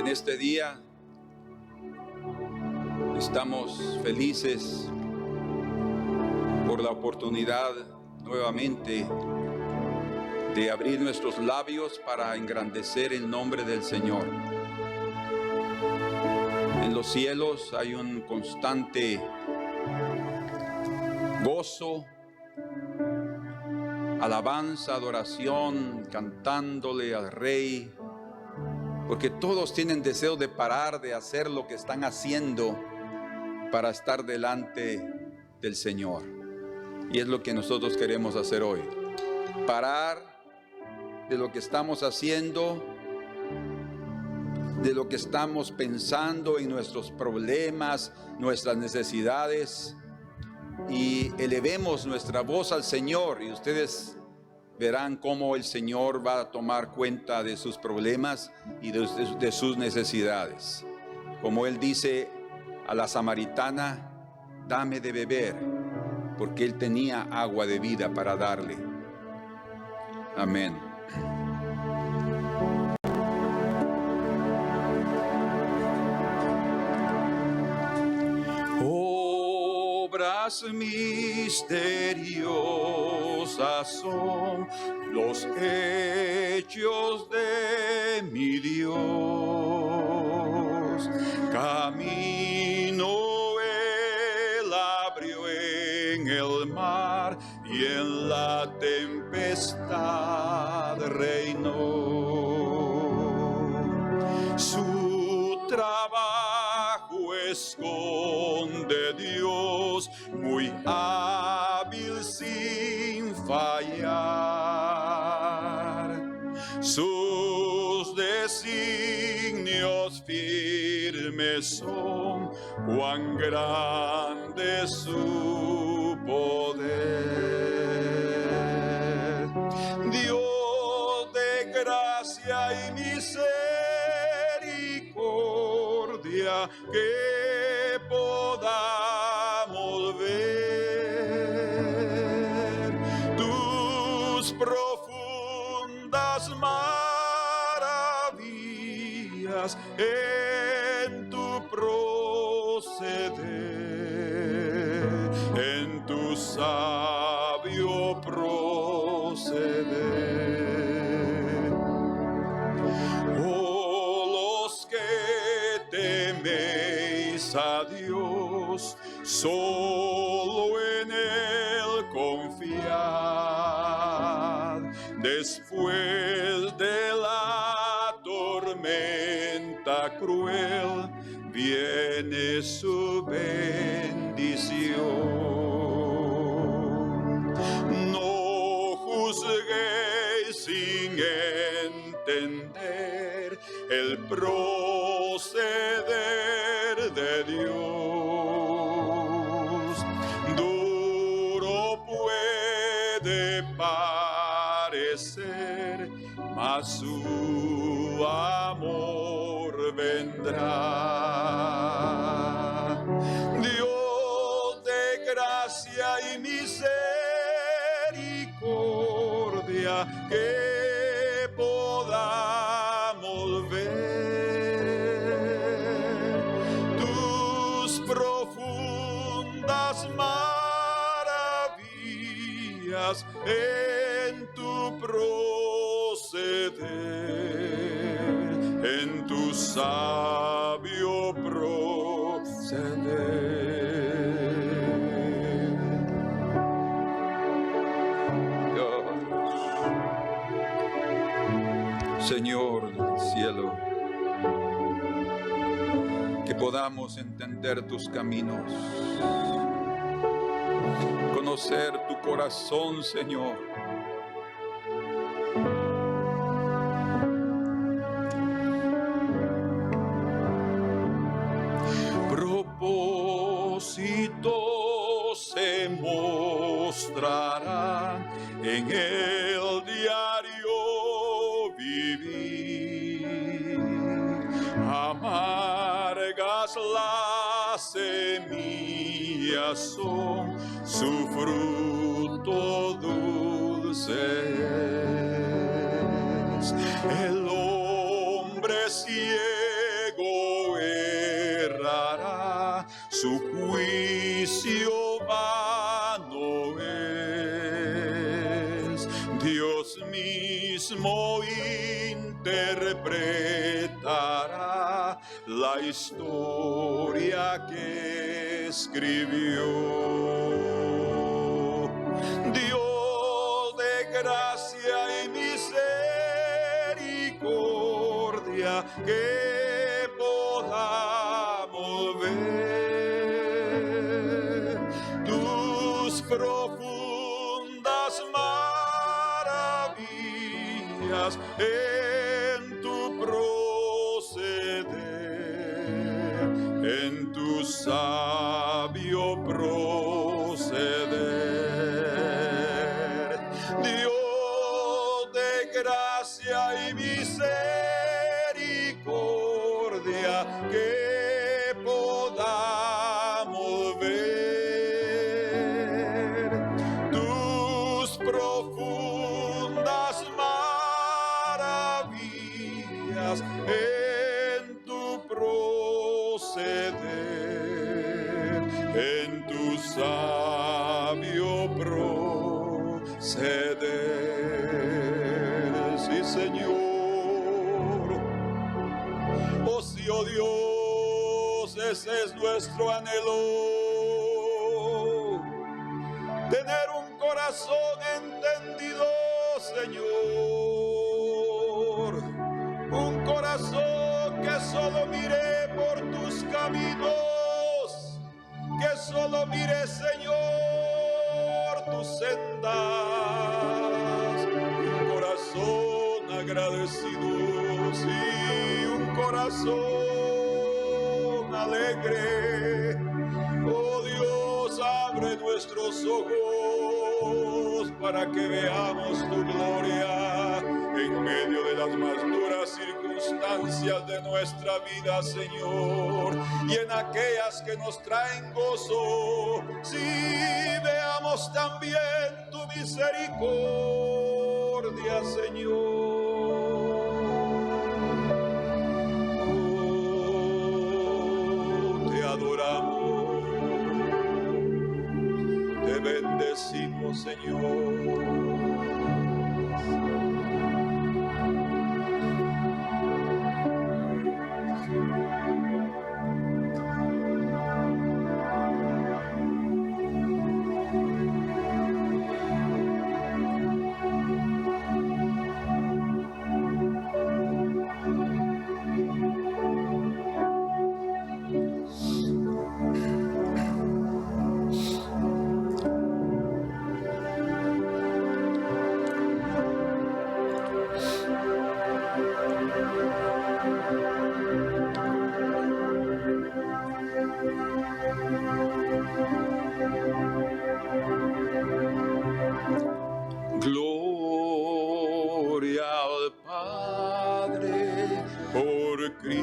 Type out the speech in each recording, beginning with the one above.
En este día estamos felices por la oportunidad nuevamente de abrir nuestros labios para engrandecer el nombre del Señor. En los cielos hay un constante gozo, alabanza, adoración, cantándole al Rey, porque todos tienen deseo de parar de hacer lo que están haciendo para estar delante del Señor. Y es lo que nosotros queremos hacer hoy. Parar de lo que estamos haciendo, de lo que estamos pensando en nuestros problemas, nuestras necesidades, y elevemos nuestra voz al Señor, y ustedes verán cómo el Señor va a tomar cuenta de sus problemas y de sus necesidades. Como Él dice a la samaritana: dame de beber, porque Él tenía agua de vida para darle. Amén. Obras misteriosas son los hechos de mi Dios. Camino Él abrió en el mar y en la tempestad reinó. Su trabajo esconde Dios, muy hábil sin fallar. Sus designios firmes son, cuán grande su poder. Dios de gracia y misericordia, que podamos ver tus profundas maravillas en tu proceder, en tu sabio proceder. Oh, los que teméis a Dios, solo en Él confiad. Después de la tormenta cruel, viene su bendición. No juzguéis sin entender el proceder de Dios. Duro puede parecer, mas su amor vendrá. Dios de gracia y misericordia, que podamos ver tus profundas maravillas en tu proceder, en tu sabio proceder. Señor del cielo, que podamos entender tus caminos, conocer tu corazón, Señor. Propósitos se mostrarán en el diario vivir. Amargas las semillas son, su fruto dulce es. El hombre ciego su juicio vano es. Dios mismo interpretará la historia que escribió. Dios de gracia y misericordia, que podamos ver tus profundas maravillas en tu proceder, en tu sabio proceder. Dios de gracia y misericordia, que podamos ver tus profundas maravillas en tu proceder, en tu sabio proceder. Sí, Señor. Oh sí, oh Dios, ese es nuestro anhelo, tener un corazón entendido, Señor, un corazón que solo mire por tus caminos, que solo mire, Señor, tus sendas, un corazón agradecido, sí, un corazón alegre. Oh Dios, abre nuestros ojos para que veamos tu gloria en medio de las más duras circunstancias de nuestra vida, Señor, y en aquellas que nos traen gozo. Sí, veamos también tu misericordia, Señor. Adoramos, te bendecimos, Señor. Gloria al Padre por Cristo,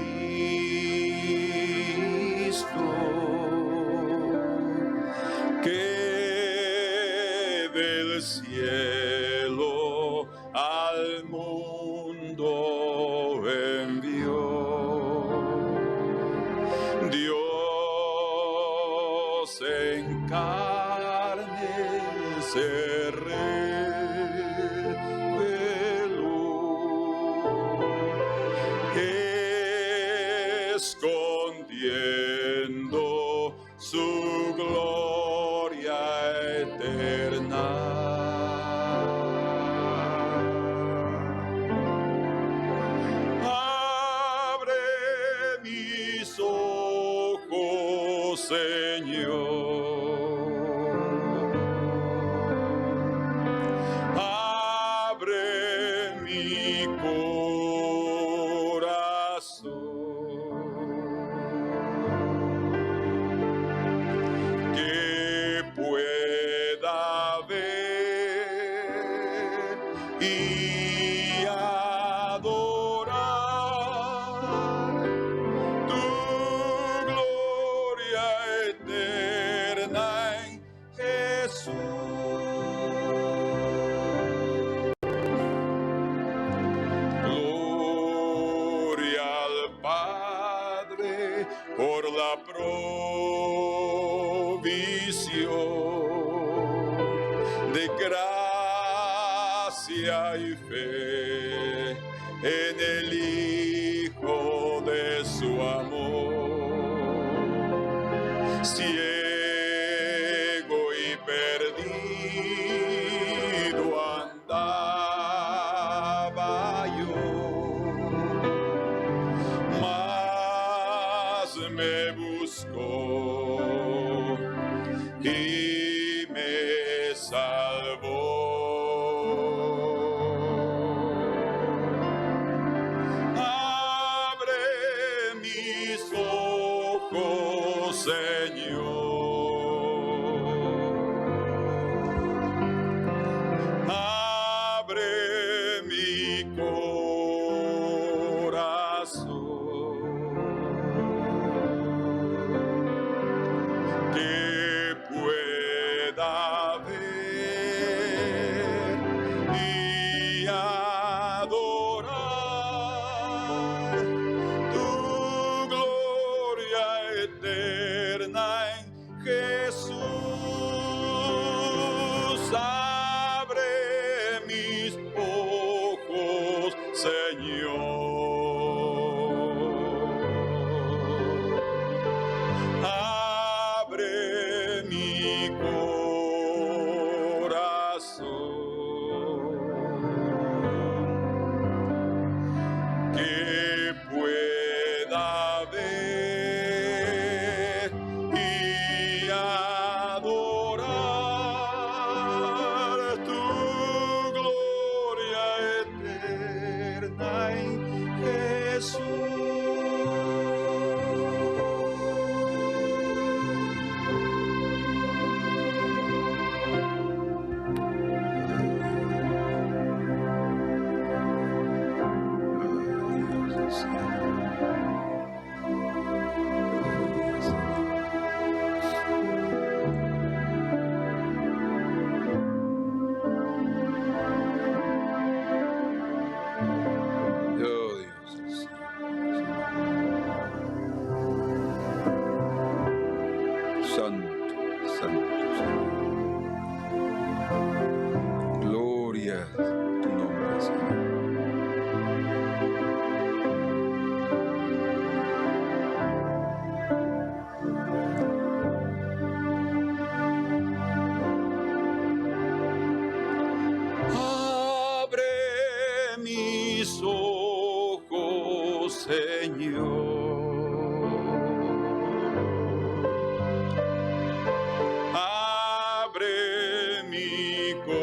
que del cielo al mundo envió. Dios en carne se escondiendo su gloria eterna. Abre mis ojos, Señor. Abre mi corazón. Y adorar tu gloria eterna en Jesús. Gloria al Padre por la de gracia y fe en el Hijo de su amor. Ciego y perdido andaba yo, mas me buscó y me salvó. Abre mis ojos, Señor. Abre mi corazón, que pueda ver y adorar tu gloria eterna en Jesús. Abre mis ojos, Señor. Abre mi corazón, que pueda ver y adorar tu gloria eterna en Jesús. Santo, santo, Señor. Gloria a tu nombre, Señor. Abre mis ojos, Señor. Abre mi corazón,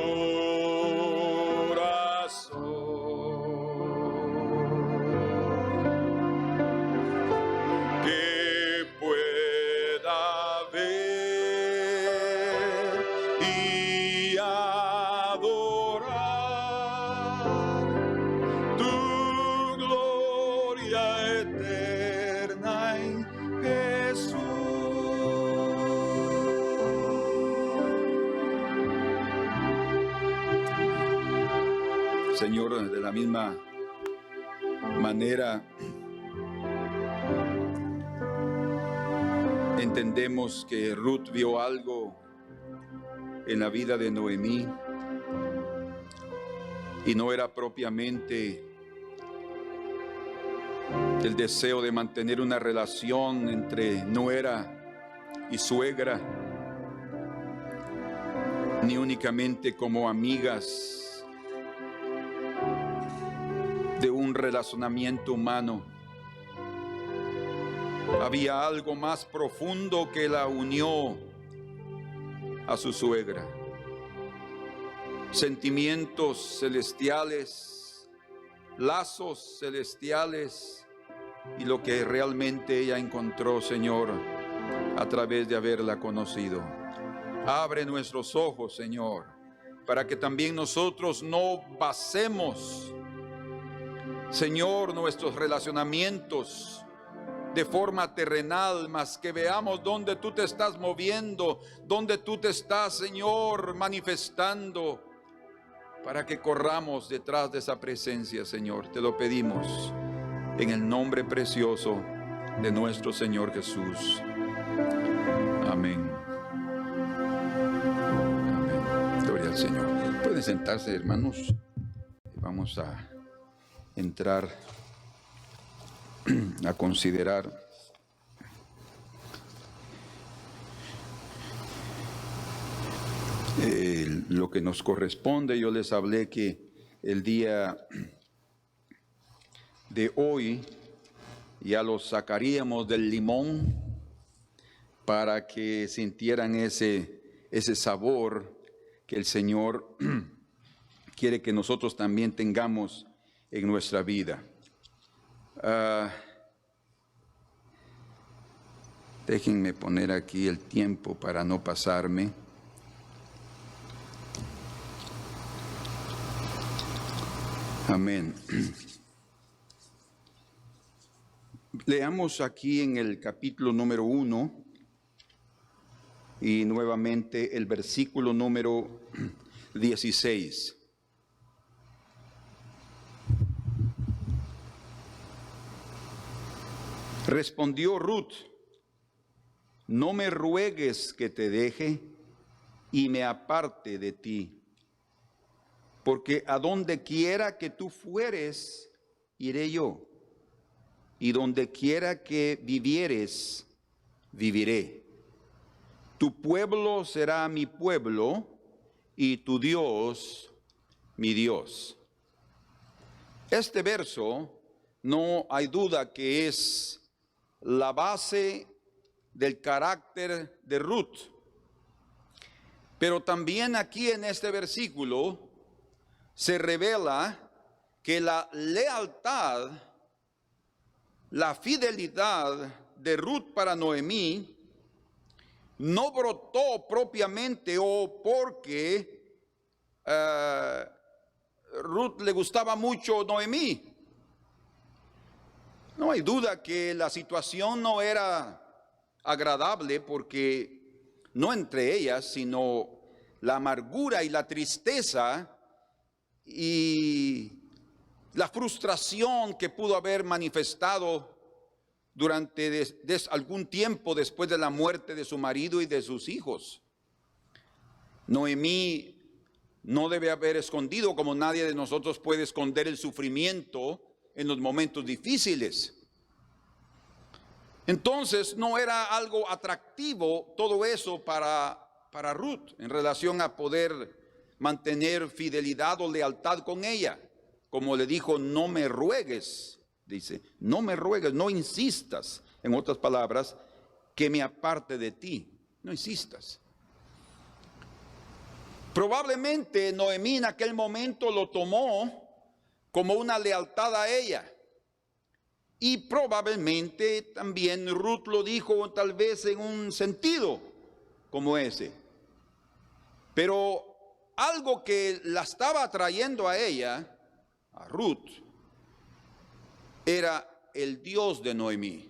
que pueda ver y adorar tu gloria eterna en Jesús. Señor, de la misma manera entendemos que Ruth vio algo en la vida de Noemí y no era propiamente el deseo de mantener una relación entre nuera y suegra, ni únicamente como amigas de un relacionamiento humano. Había algo más profundo que la unió a su suegra. Sentimientos celestiales, lazos celestiales, y lo que realmente ella encontró, Señor, a través de haberla conocido. Abre nuestros ojos, Señor, para que también nosotros no basemos, Señor, nuestros relacionamientos de forma terrenal, mas que veamos dónde tú te estás moviendo, dónde tú te estás, Señor, manifestando, para que corramos detrás de esa presencia, Señor. Te lo pedimos en el nombre precioso de nuestro Señor Jesús. Amén. al Señor. Pueden sentarse, hermanos. Vamos a entrar a considerar lo que nos corresponde. Yo les hablé que el día de hoy ya los sacaríamos del limón para que sintieran ese sabor que el Señor quiere que nosotros también tengamos en nuestra vida. Déjenme poner aquí el tiempo para no pasarme. Amén. Leamos aquí en el capítulo número 1 y nuevamente el versículo número 16. Respondió Ruth: no me ruegues que te deje y me aparte de ti, porque a donde quiera que tú fueres, iré yo, y donde quiera que vivieres, viviré. Tu pueblo será mi pueblo, y tu Dios, mi Dios. Este verso, no hay duda que es la base del carácter de Ruth. Pero también aquí en este versículo se revela que la lealtad, la fidelidad de Ruth para Noemí no brotó propiamente o porque Ruth le gustaba mucho Noemí. No hay duda que la situación no era agradable, porque no entre ellas, sino la amargura y la tristeza y la frustración que pudo haber manifestado durante algún tiempo después de la muerte de su marido y de sus hijos. Noemí no debe haber escondido, como nadie de nosotros puede esconder el sufrimiento en los momentos difíciles. Entonces no era algo atractivo todo eso para Ruth en relación a poder mantener fidelidad o lealtad con ella. Como le dijo, no me ruegues, dice, no me ruegues, no insistas, en otras palabras, que me aparte de ti, no insistas. Probablemente Noemí en aquel momento lo tomó como una lealtad a ella. Y probablemente también Ruth lo dijo tal vez en un sentido como ese. Pero algo que la estaba atrayendo a ella, a Ruth, era el Dios de Noemí.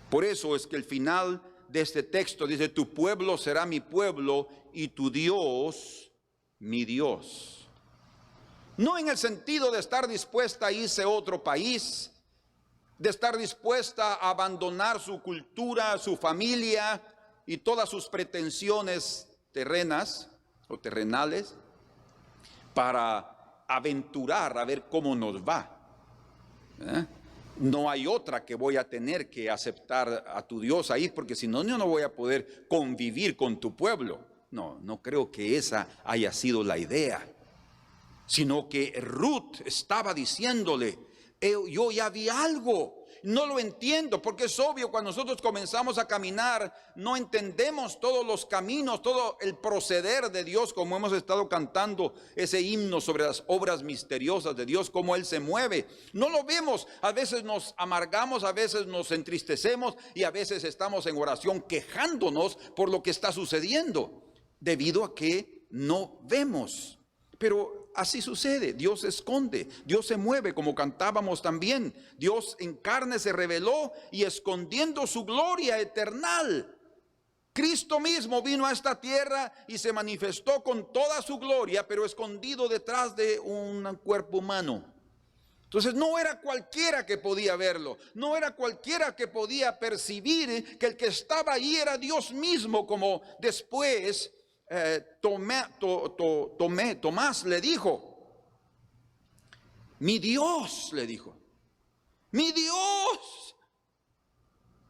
Por eso es que el final de este texto dice, tu pueblo será mi pueblo y tu Dios, mi Dios. No en el sentido de estar dispuesta a irse a otro país, de estar dispuesta a abandonar su cultura, su familia y todas sus pretensiones terrenas o terrenales para aventurar a ver cómo nos va. No hay otra que voy a tener que aceptar a tu Dios ahí, porque si no, yo no voy a poder convivir con tu pueblo. No creo que esa haya sido la idea. Sino que Ruth estaba diciéndole, yo ya vi algo, no lo entiendo, porque es obvio, cuando nosotros comenzamos a caminar, no entendemos todos los caminos, todo el proceder de Dios, como hemos estado cantando ese himno sobre las obras misteriosas de Dios, cómo Él se mueve. No lo vemos, a veces nos amargamos, a veces nos entristecemos y a veces estamos en oración quejándonos por lo que está sucediendo, debido a que no vemos. Pero así sucede, Dios se esconde, Dios se mueve, como cantábamos también. Dios en carne se reveló y escondiendo su gloria eternal. Cristo mismo vino a esta tierra y se manifestó con toda su gloria, pero escondido detrás de un cuerpo humano. Entonces no era cualquiera que podía verlo, no era cualquiera que podía percibir que el que estaba ahí era Dios mismo, como después Tomás le dijo, mi Dios, le dijo, mi Dios.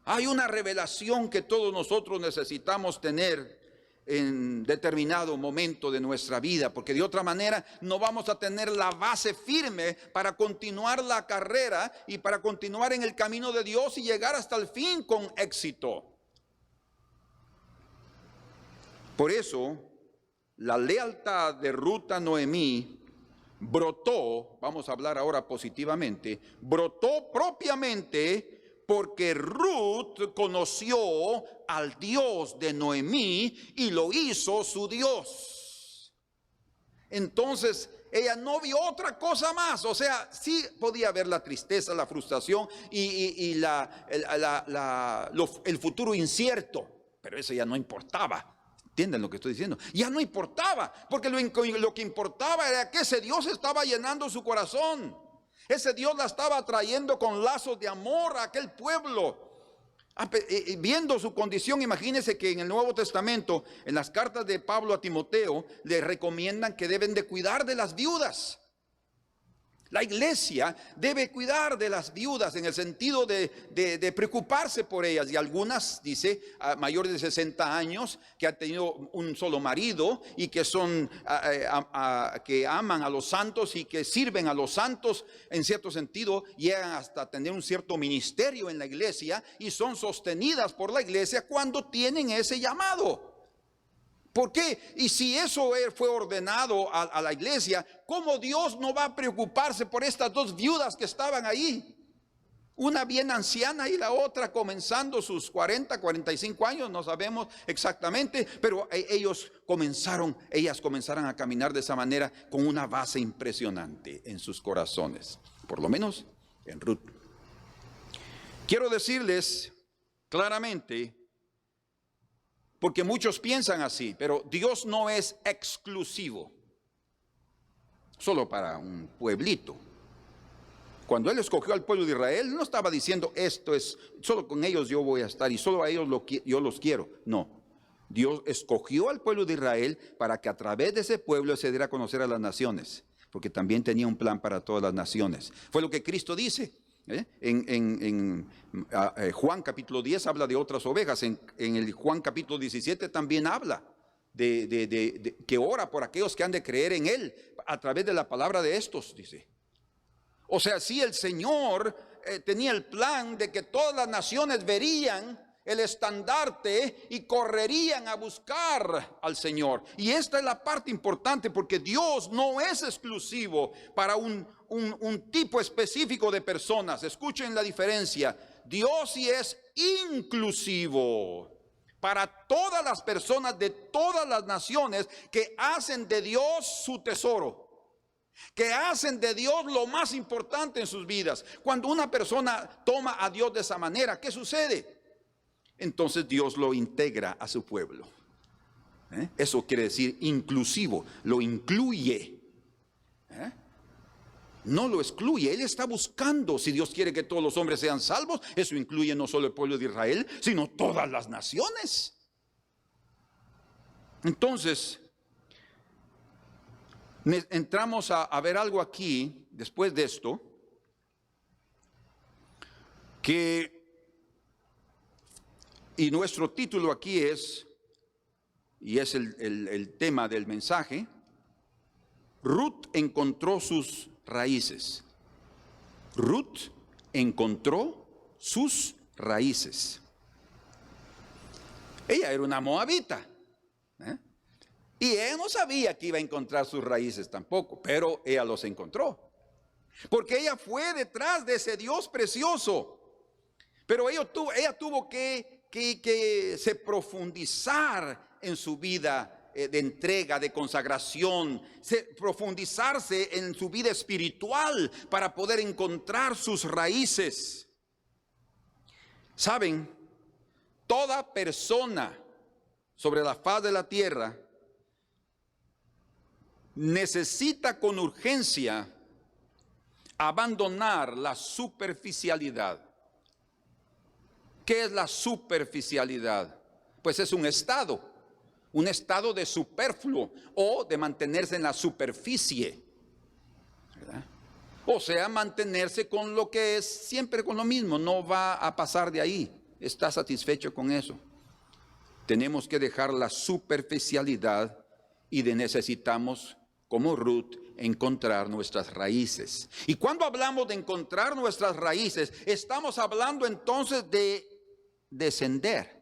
Hay una revelación que todos nosotros necesitamos tener en determinado momento de nuestra vida, porque de otra manera no vamos a tener la base firme para continuar la carrera y para continuar en el camino de Dios y llegar hasta el fin con éxito. Por eso, la lealtad de Ruth a Noemí brotó, vamos a hablar ahora positivamente, brotó propiamente porque Ruth conoció al Dios de Noemí y lo hizo su Dios. Entonces, ella no vio otra cosa más. O sea, sí podía ver la tristeza, la frustración y el futuro incierto, pero eso ya no importaba. ¿Entienden lo que estoy diciendo? Ya no importaba, porque lo que importaba era que ese Dios estaba llenando su corazón. Ese Dios la estaba atrayendo con lazos de amor a aquel pueblo. Viendo su condición, imagínense que en el Nuevo Testamento, en las cartas de Pablo a Timoteo, le recomiendan que deben de cuidar de las viudas. La iglesia debe cuidar de las viudas en el sentido de preocuparse por ellas. Y algunas, dice, mayores de 60 años, que han tenido un solo marido y que son que aman a los santos y que sirven a los santos, en cierto sentido, llegan hasta tener un cierto ministerio en la iglesia y son sostenidas por la iglesia cuando tienen ese llamado. ¿Por qué? Y si eso fue ordenado a la iglesia, ¿cómo Dios no va a preocuparse por estas dos viudas que estaban ahí? Una bien anciana y la otra comenzando sus 40, 45 años, no sabemos exactamente, pero ellas comenzaron a caminar de esa manera con una base impresionante en sus corazones, por lo menos en Ruth. Quiero decirles claramente, porque muchos piensan así, pero Dios no es exclusivo, solo para un pueblito. Cuando Él escogió al pueblo de Israel, no estaba diciendo esto es, solo con ellos yo voy a estar y solo a ellos yo los quiero. No, Dios escogió al pueblo de Israel para que a través de ese pueblo se diera a conocer a las naciones, porque también tenía un plan para todas las naciones. Fue lo que Cristo dice. En Juan capítulo 10 habla de otras ovejas. En el Juan capítulo 17 también habla de que ora por aquellos que han de creer en Él a través de la palabra de estos, dice. O sea, sí, el Señor tenía el plan de que todas las naciones verían el estandarte y correrían a buscar al Señor. Y esta es la parte importante, porque Dios no es exclusivo para un tipo específico de personas. Escuchen la diferencia. Dios sí es inclusivo para todas las personas de todas las naciones que hacen de Dios su tesoro, que hacen de Dios lo más importante en sus vidas. Cuando una persona toma a Dios de esa manera, ¿qué sucede? Entonces Dios lo integra a su pueblo. Eso quiere decir inclusivo, lo incluye. No lo excluye, Él está buscando, si Dios quiere que todos los hombres sean salvos, eso incluye no solo el pueblo de Israel, sino todas las naciones. Entonces, entramos a ver algo aquí, después de esto, y nuestro título aquí es el tema del mensaje: Ruth encontró sus raíces. Ruth encontró sus raíces. Ella era una moabita, y ella no sabía que iba a encontrar sus raíces tampoco, pero ella los encontró, porque ella fue detrás de ese Dios precioso. Pero ella tuvo que se profundizar en su vida de entrega, de consagración, profundizarse en su vida espiritual para poder encontrar sus raíces. Saben, toda persona sobre la faz de la tierra necesita con urgencia abandonar la superficialidad. ¿Qué es la superficialidad? Pues es un estado. un estado de superfluo o de mantenerse en la superficie, ¿verdad? O sea, mantenerse con lo que es, siempre con lo mismo, no va a pasar de ahí, está satisfecho con eso. Tenemos que dejar la superficialidad y necesitamos, como Ruth, encontrar nuestras raíces. Y cuando hablamos de encontrar nuestras raíces, estamos hablando entonces de descender.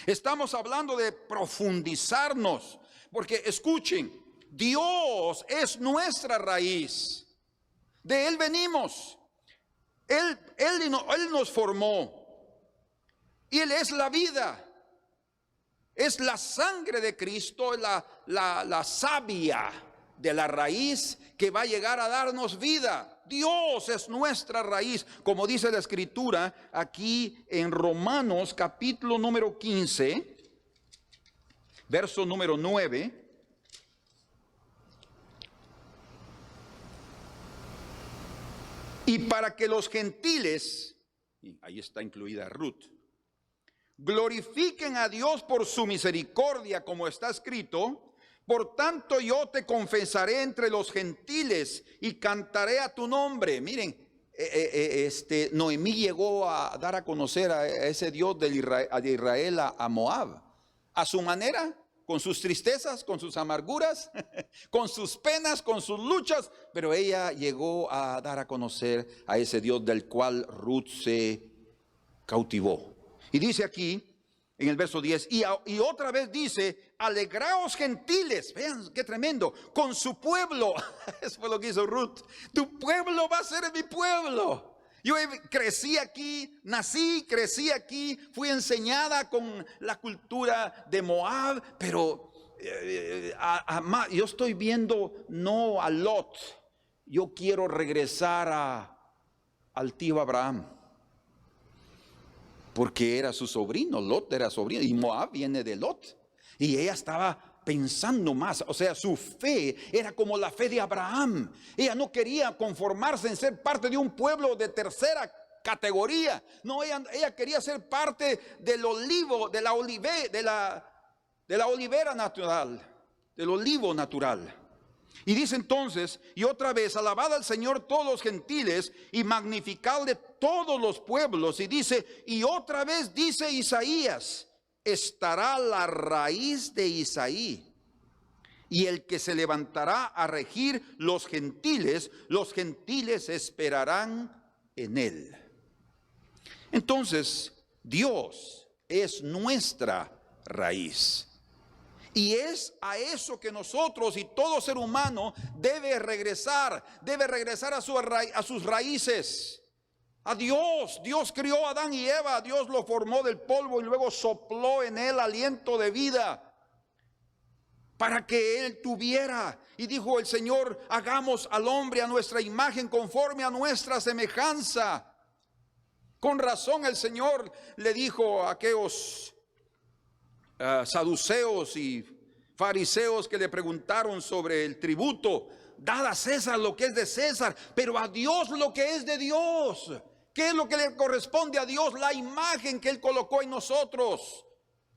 Estamos hablando de profundizarnos, porque escuchen, Dios es nuestra raíz. De Él venimos. Él nos formó. Y Él es la vida. Es la sangre de Cristo, la savia de la raíz que va a llegar a darnos vida. Dios es nuestra raíz, como dice la Escritura aquí en Romanos capítulo número 15, verso número 9. Y para que los gentiles, y ahí está incluida Ruth, glorifiquen a Dios por su misericordia, como está escrito: por tanto yo te confesaré entre los gentiles y cantaré a tu nombre. Miren, Noemí llegó a dar a conocer a ese Dios de Israel a Moab, a su manera, con sus tristezas, con sus amarguras, con sus penas, con sus luchas, pero ella llegó a dar a conocer a ese Dios del cual Ruth se cautivó. Y dice aquí, en el verso 10, y otra vez dice: alegraos gentiles, vean qué tremendo, con su pueblo. Eso fue lo que hizo Ruth. Tu pueblo va a ser mi pueblo. Yo crecí aquí, nací, crecí aquí, fui enseñada con la cultura de Moab, pero yo estoy viendo no a Lot, yo quiero regresar al tío Abraham. Porque era su sobrino, Lot era sobrino, y Moab viene de Lot. Y ella estaba pensando más, o sea, su fe era como la fe de Abraham. Ella no quería conformarse en ser parte de un pueblo de tercera categoría. No, ella quería ser parte del olivo, de la olivera natural, del olivo natural. Y dice entonces, y otra vez, alabad al Señor todos los gentiles y magnificadle todos los pueblos. Y dice, y otra vez dice Isaías: estará la raíz de Isaí, y el que se levantará a regir los gentiles esperarán en él. Entonces, Dios es nuestra raíz. Y es a eso que nosotros y todo ser humano debe regresar a sus raíces. A Dios. Dios crió a Adán y Eva, Dios lo formó del polvo y luego sopló en él aliento de vida para que él tuviera. Y dijo el Señor: hagamos al hombre a nuestra imagen, conforme a nuestra semejanza. Con razón el Señor le dijo a aquellos saduceos y fariseos que le preguntaron sobre el tributo: dad a César lo que es de César, pero a Dios lo que es de Dios. ¿Qué es lo que le corresponde a Dios? La imagen que Él colocó en nosotros,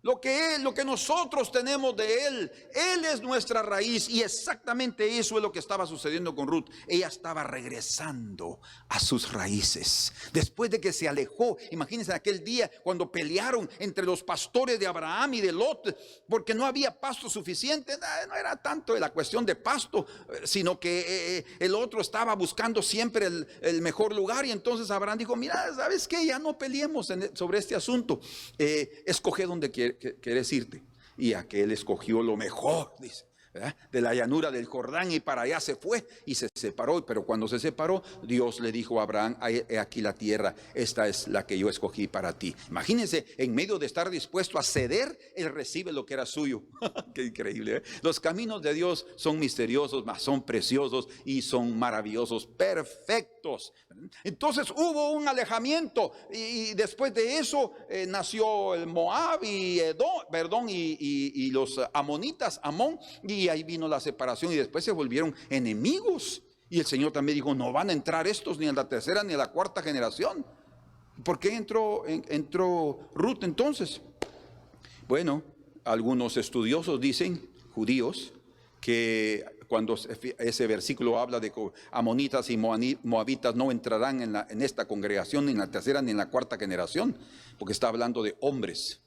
lo que nosotros tenemos de Él. Él es nuestra raíz. Y exactamente eso es lo que estaba sucediendo con Ruth. Ella estaba regresando a sus raíces. Después de que se alejó, imagínense aquel día cuando pelearon entre los pastores de Abraham y de Lot, porque no había pasto suficiente. No era tanto la cuestión de pasto, sino que el otro estaba buscando siempre el mejor lugar. Y entonces Abraham dijo: mira, ¿sabes qué? Ya no peleemos sobre este asunto. Escoge donde quieres irte. Y aquel escogió lo mejor, dice, ¿verdad?, de la llanura del Jordán, y para allá se fue y se separó. Pero cuando se separó, Dios le dijo a Abraham: he aquí la tierra, esta es la que yo escogí para ti. Imagínense, en medio de estar dispuesto a ceder, él recibe lo que era suyo. Qué increíble, ¿eh? Los caminos de Dios son misteriosos, mas son preciosos y son maravillosos, perfectos. Entonces hubo un alejamiento, y después de eso nació el Moab y Edom, y los amonitas, Amón, y ahí vino la separación, y después se volvieron enemigos. Y el Señor también dijo: no van a entrar estos ni en la tercera ni en la cuarta generación. ¿Por qué entró Ruth entonces? Bueno, Algunos estudiosos dicen, judíos, que cuando ese versículo habla de que amonitas y moabitas no entrarán en esta congregación ni en la tercera ni en la cuarta generación, porque está hablando de hombres,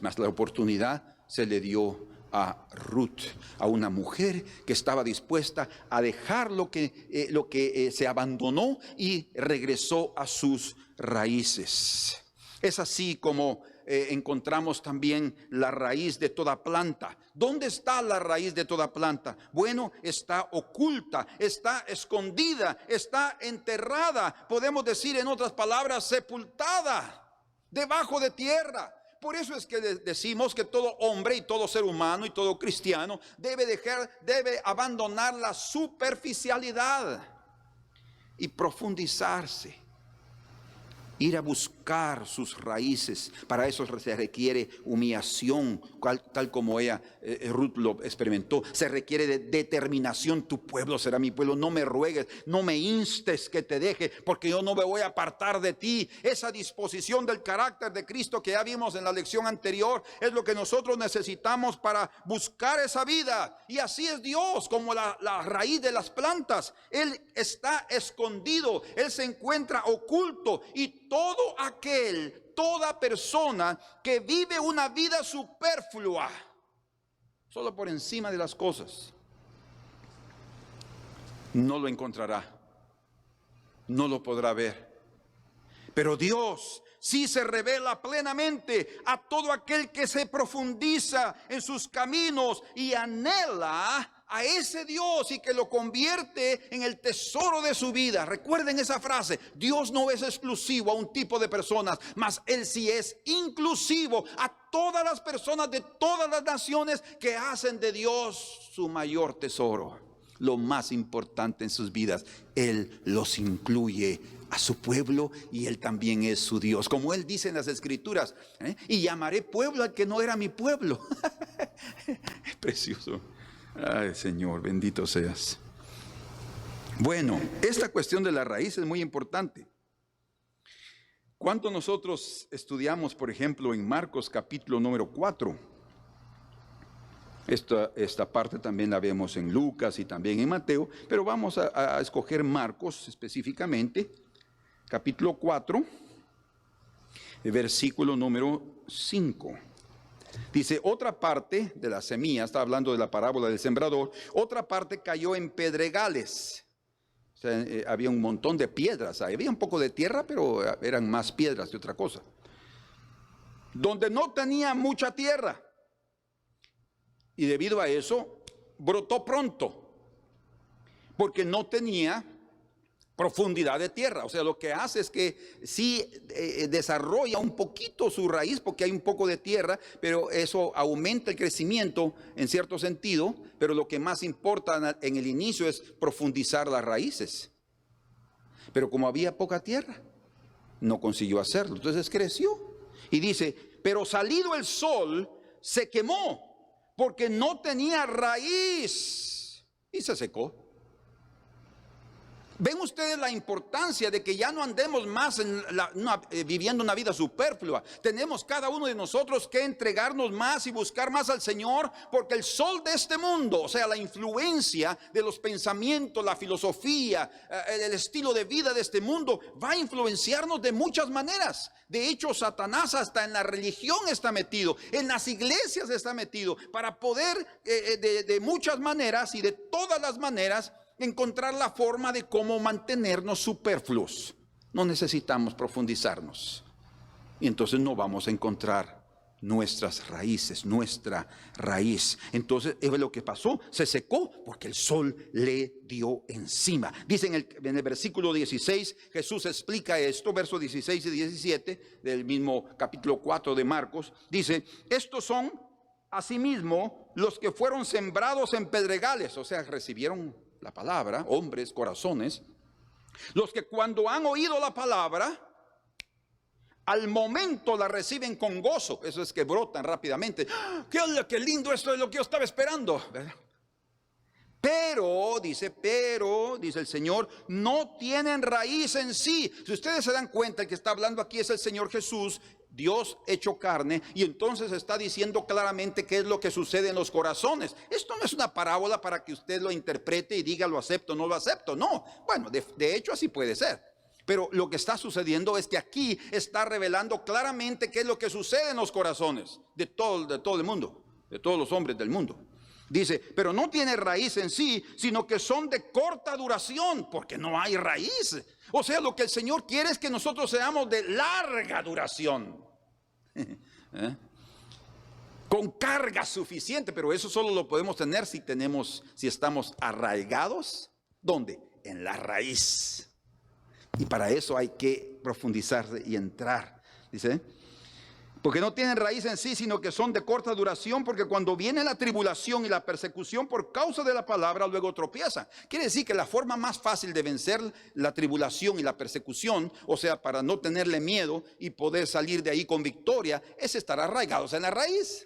más la oportunidad se le dio a Ruth, a una mujer que estaba dispuesta a dejar lo que se abandonó y regresó a sus raíces. Es así como encontramos también la raíz de toda planta. ¿Dónde está la raíz de toda planta? Bueno, está oculta, está escondida, está enterrada. Podemos decir en otras palabras, sepultada debajo de tierra. Por eso es que decimos que todo hombre y todo ser humano y todo cristiano debe abandonar la superficialidad y profundizarse. Ir a buscar sus raíces. Para eso se requiere humillación, tal como Ruth lo experimentó. Se requiere de determinación. Tu pueblo será mi pueblo. No me ruegues, no me instes que te deje, porque yo no me voy a apartar de ti. Esa disposición del carácter de Cristo que ya vimos en la lección anterior es lo que nosotros necesitamos para buscar esa vida. Y así es Dios, como la raíz de las plantas. Él está escondido, Él se encuentra oculto, y toda persona que vive una vida superflua, solo por encima de las cosas, no lo encontrará, no lo podrá ver. Pero Dios sí se revela plenamente a todo aquel que se profundiza en sus caminos y anhela a ese Dios y que lo convierte en el tesoro de su vida. Recuerden esa frase: Dios no es exclusivo a un tipo de personas, mas Él sí es inclusivo a todas las personas de todas las naciones que hacen de Dios su mayor tesoro, lo más importante en sus vidas. Él los incluye a su pueblo y Él también es su Dios, como Él dice en las Escrituras, y llamaré pueblo al que no era mi pueblo. Es precioso. Ay, Señor, bendito seas. Bueno, esta cuestión de la raíz es muy importante. ¿Cuánto nosotros estudiamos, por ejemplo, en Marcos capítulo número 4? Esta parte también la vemos en Lucas y también en Mateo, pero vamos a escoger Marcos específicamente, capítulo 4, versículo número 5. Dice: otra parte de la semilla, está hablando de la parábola del sembrador, otra parte cayó en pedregales. O sea, había un montón de piedras, había un poco de tierra, pero eran más piedras que otra cosa. Donde no tenía mucha tierra, y debido a eso brotó pronto, porque no tenía profundidad de tierra. O sea, lo que hace es que sí desarrolla un poquito su raíz porque hay un poco de tierra, pero eso aumenta el crecimiento en cierto sentido. Pero lo que más importa en el inicio es profundizar las raíces. Pero como había poca tierra, no consiguió hacerlo. Entonces creció. Y dice: pero salido el sol, se quemó, porque no tenía raíz, y se secó. ¿Ven ustedes la importancia de que ya no andemos más viviendo una vida superflua? Tenemos cada uno de nosotros que entregarnos más y buscar más al Señor, porque el sol de este mundo, o sea, la influencia de los pensamientos, la filosofía, el estilo de vida de este mundo, va a influenciarnos de muchas maneras. De hecho, Satanás hasta en la religión está metido, en las iglesias está metido, para poder de muchas maneras y de todas las maneras encontrar la forma de cómo mantenernos superfluos. No necesitamos profundizarnos, y entonces no vamos a encontrar nuestras raíces, nuestra raíz. Entonces es lo que pasó: se secó porque el sol le dio encima. Dice en el versículo 16, Jesús explica esto, versos 16 y 17 del mismo capítulo 4 de Marcos. Dice: estos son asimismo los que fueron sembrados en pedregales, o sea, recibieron la palabra, hombres, corazones, los que cuando han oído la palabra, al momento la reciben con gozo. Eso es que brotan rápidamente. ¡Qué lindo! Esto es lo que yo estaba esperando, ¿verdad? Pero dice el Señor, no tienen raíz en sí. Si ustedes se dan cuenta, el que está hablando aquí es el Señor Jesús, Dios hecho carne, y entonces está diciendo claramente qué es lo que sucede en los corazones. Esto no es una parábola para que usted lo interprete y diga lo acepto, no lo acepto. No, bueno, de hecho así puede ser. Pero lo que está sucediendo es que aquí está revelando claramente qué es lo que sucede en los corazones de todo el mundo, de todos los hombres del mundo. Dice, pero no tiene raíz en sí, sino que son de corta duración, porque no hay raíz. O sea, lo que el Señor quiere es que nosotros seamos de larga duración. Con carga suficiente, pero eso solo lo podemos tener si estamos arraigados. ¿Dónde? En la raíz. Y para eso hay que profundizar y entrar. Dice, porque no tienen raíz en sí, sino que son de corta duración, porque cuando viene la tribulación y la persecución por causa de la palabra, luego tropiezan. Quiere decir que la forma más fácil de vencer la tribulación y la persecución, o sea, para no tenerle miedo y poder salir de ahí con victoria, es estar arraigados en la raíz.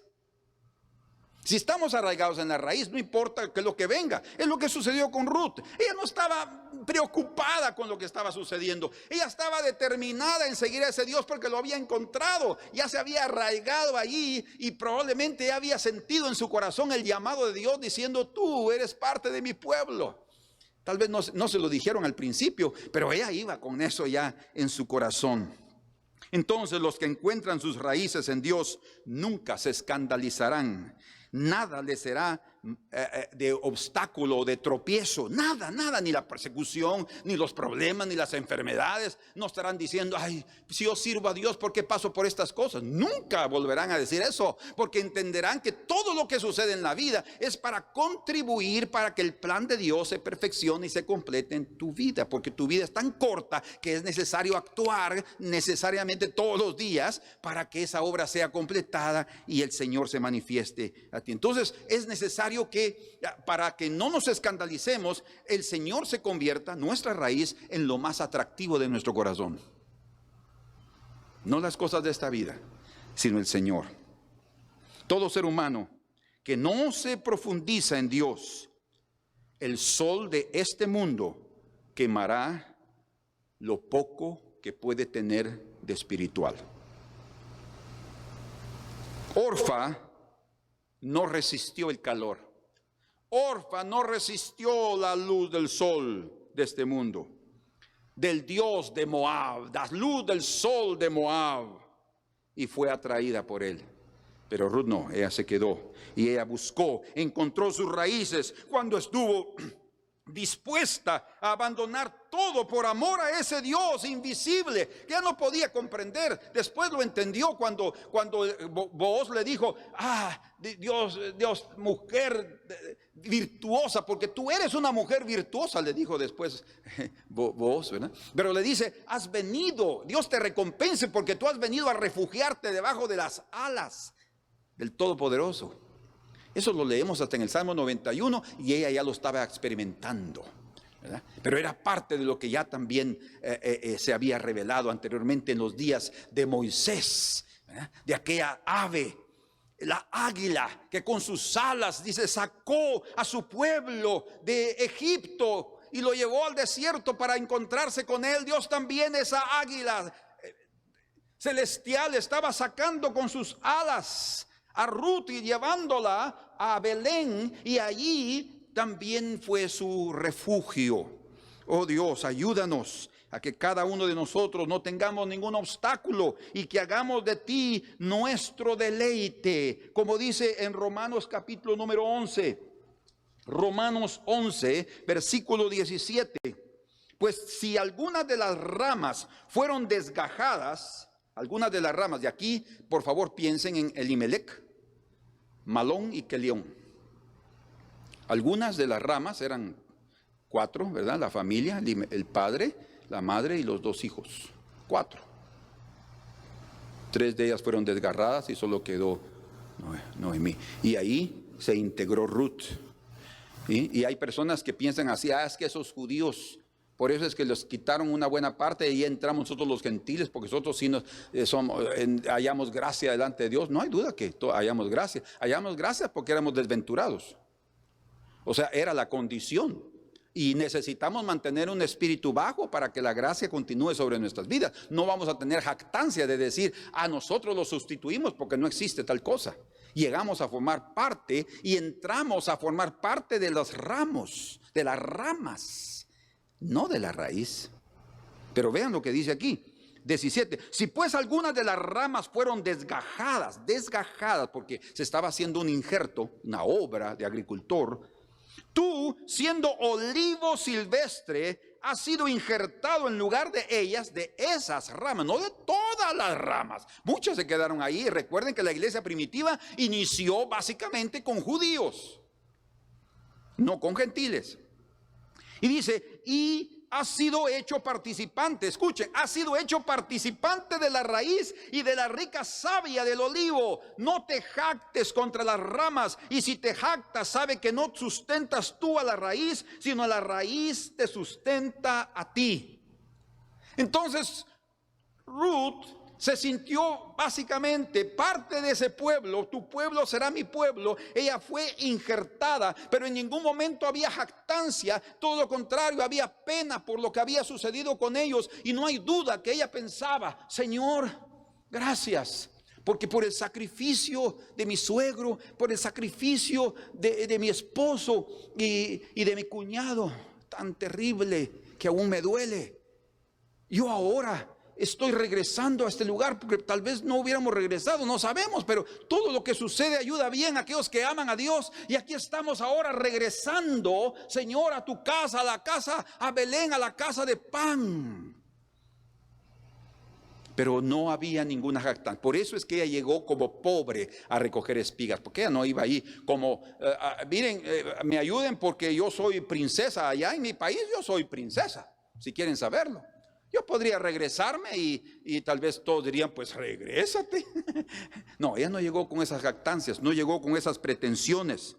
Si estamos arraigados en la raíz, no importa que lo que venga. Es lo que sucedió con Ruth. Ella no estaba preocupada con lo que estaba sucediendo. Ella estaba determinada en seguir a ese Dios porque lo había encontrado. Ya se había arraigado allí y probablemente ya había sentido en su corazón el llamado de Dios diciendo, tú eres parte de mi pueblo. Tal vez no se lo dijeron al principio, pero ella iba con eso ya en su corazón. Entonces los que encuentran sus raíces en Dios nunca se escandalizarán. Nada les será de obstáculo o de tropiezo. Nada, ni la persecución, ni los problemas, ni las enfermedades. No estarán diciendo, ay, si yo sirvo a Dios, ¿por qué paso por estas cosas? Nunca volverán a decir eso, porque entenderán que todo lo que sucede en la vida es para contribuir para que el plan de Dios se perfeccione y se complete en tu vida. Porque tu vida es tan corta que es necesario actuar necesariamente todos los días para que esa obra sea completada y el Señor se manifieste a ti. Entonces es necesario que para que no nos escandalicemos, el Señor se convierta, nuestra raíz, en lo más atractivo de nuestro corazón. No las cosas de esta vida, sino el Señor. Todo ser humano que no se profundiza en Dios, el sol de este mundo quemará lo poco que puede tener de espiritual. Orfa no resistió el calor. Orfa no resistió la luz del sol de este mundo, del Dios de Moab, la luz del sol de Moab, y fue atraída por él. Pero Ruth no, ella se quedó y ella buscó, encontró sus raíces cuando estuvo dispuesta a abandonar todo por amor a ese Dios invisible que ella no podía comprender. Después lo entendió cuando Booz le dijo, Dios, mujer virtuosa, porque tú eres una mujer virtuosa, le dijo después Booz, ¿verdad? Pero le dice, has venido, Dios te recompense porque tú has venido a refugiarte debajo de las alas del Todopoderoso. Eso lo leemos hasta en el Salmo 91 y ella ya lo estaba experimentando, ¿verdad? Pero era parte de lo que ya también se había revelado anteriormente en los días de Moisés, ¿verdad? De aquella ave, la águila, que con sus alas, dice, sacó a su pueblo de Egipto y lo llevó al desierto para encontrarse con él. Dios también, esa águila celestial, estaba sacando con sus alas a Ruth y llevándola a Belén, y allí también fue su refugio. Oh Dios, ayúdanos a que cada uno de nosotros no tengamos ningún obstáculo y que hagamos de ti nuestro deleite, como dice en Romanos capítulo número 11, Romanos 11, versículo 17. Pues si algunas de las ramas fueron desgajadas, algunas de las ramas de aquí, por favor piensen en Elimelech, Malón y Kelión. Algunas de las ramas eran 4, ¿verdad? La familia, el padre, la madre y los 2 hijos. 4. 3 de ellas fueron desgarradas y solo quedó Noemí. Y ahí se integró Ruth. Y hay personas que piensan así, es que esos judíos, por eso es que les quitaron una buena parte y entramos nosotros los gentiles, porque nosotros sí hallamos gracia delante de Dios. No hay duda que hallamos gracia. Hallamos gracia porque éramos desventurados. O sea, era la condición. Y necesitamos mantener un espíritu bajo para que la gracia continúe sobre nuestras vidas. No vamos a tener jactancia de decir, a nosotros lo sustituimos, porque no existe tal cosa. Llegamos a formar parte y entramos a formar parte de los ramos, de las ramas, no de la raíz. Pero vean lo que dice aquí. 17. Si pues algunas de las ramas fueron desgajadas, porque se estaba haciendo un injerto, una obra de agricultor, tú, siendo olivo silvestre, has sido injertado en lugar de ellas, de esas ramas, no de todas las ramas. Muchas se quedaron ahí. Recuerden que la iglesia primitiva inició básicamente con judíos, no con gentiles. Y dice, y has sido hecho participante, escuchen, has sido hecho participante de la raíz y de la rica savia del olivo. No te jactes contra las ramas, y si te jactas, sabe que no sustentas tú a la raíz, sino la raíz te sustenta a ti. Entonces, Ruth se sintió básicamente parte de ese pueblo. Tu pueblo será mi pueblo. Ella fue injertada, pero en ningún momento había jactancia. Todo lo contrario, había pena por lo que había sucedido con ellos. Y no hay duda que ella pensaba, Señor, gracias, porque por el sacrificio de mi suegro, por el sacrificio de mi esposo y de mi cuñado, tan terrible que aún me duele, yo ahora estoy regresando a este lugar, porque tal vez no hubiéramos regresado, no sabemos, pero todo lo que sucede ayuda bien a aquellos que aman a Dios. Y aquí estamos ahora regresando, Señor, a tu casa, a la casa, a Belén, a la casa de pan. Pero no había ninguna jactancia. Por eso es que ella llegó como pobre a recoger espigas, porque ella no iba ahí como, miren, me ayuden porque yo soy princesa allá en mi país, yo soy princesa, si quieren saberlo. Yo podría regresarme y tal vez todos dirían, pues regrésate. No, ella no llegó con esas jactancias, no llegó con esas pretensiones.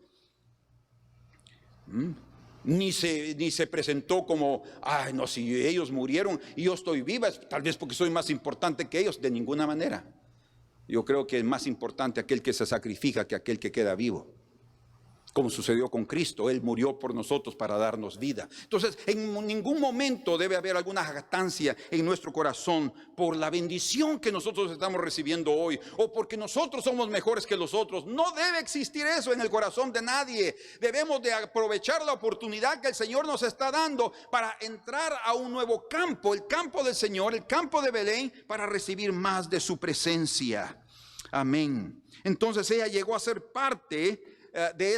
Ni se presentó como, ay no, si ellos murieron y yo estoy viva, tal vez porque soy más importante que ellos. De ninguna manera. Yo creo que es más importante aquel que se sacrifica que aquel que queda vivo. Como sucedió con Cristo, Él murió por nosotros para darnos vida. Entonces, en ningún momento debe haber alguna jactancia en nuestro corazón por la bendición que nosotros estamos recibiendo hoy, o porque nosotros somos mejores que los otros. No debe existir eso en el corazón de nadie. Debemos de aprovechar la oportunidad que el Señor nos está dando para entrar a un nuevo campo, el campo del Señor, el campo de Belén, para recibir más de su presencia. Amén. Entonces ella llegó a ser parte de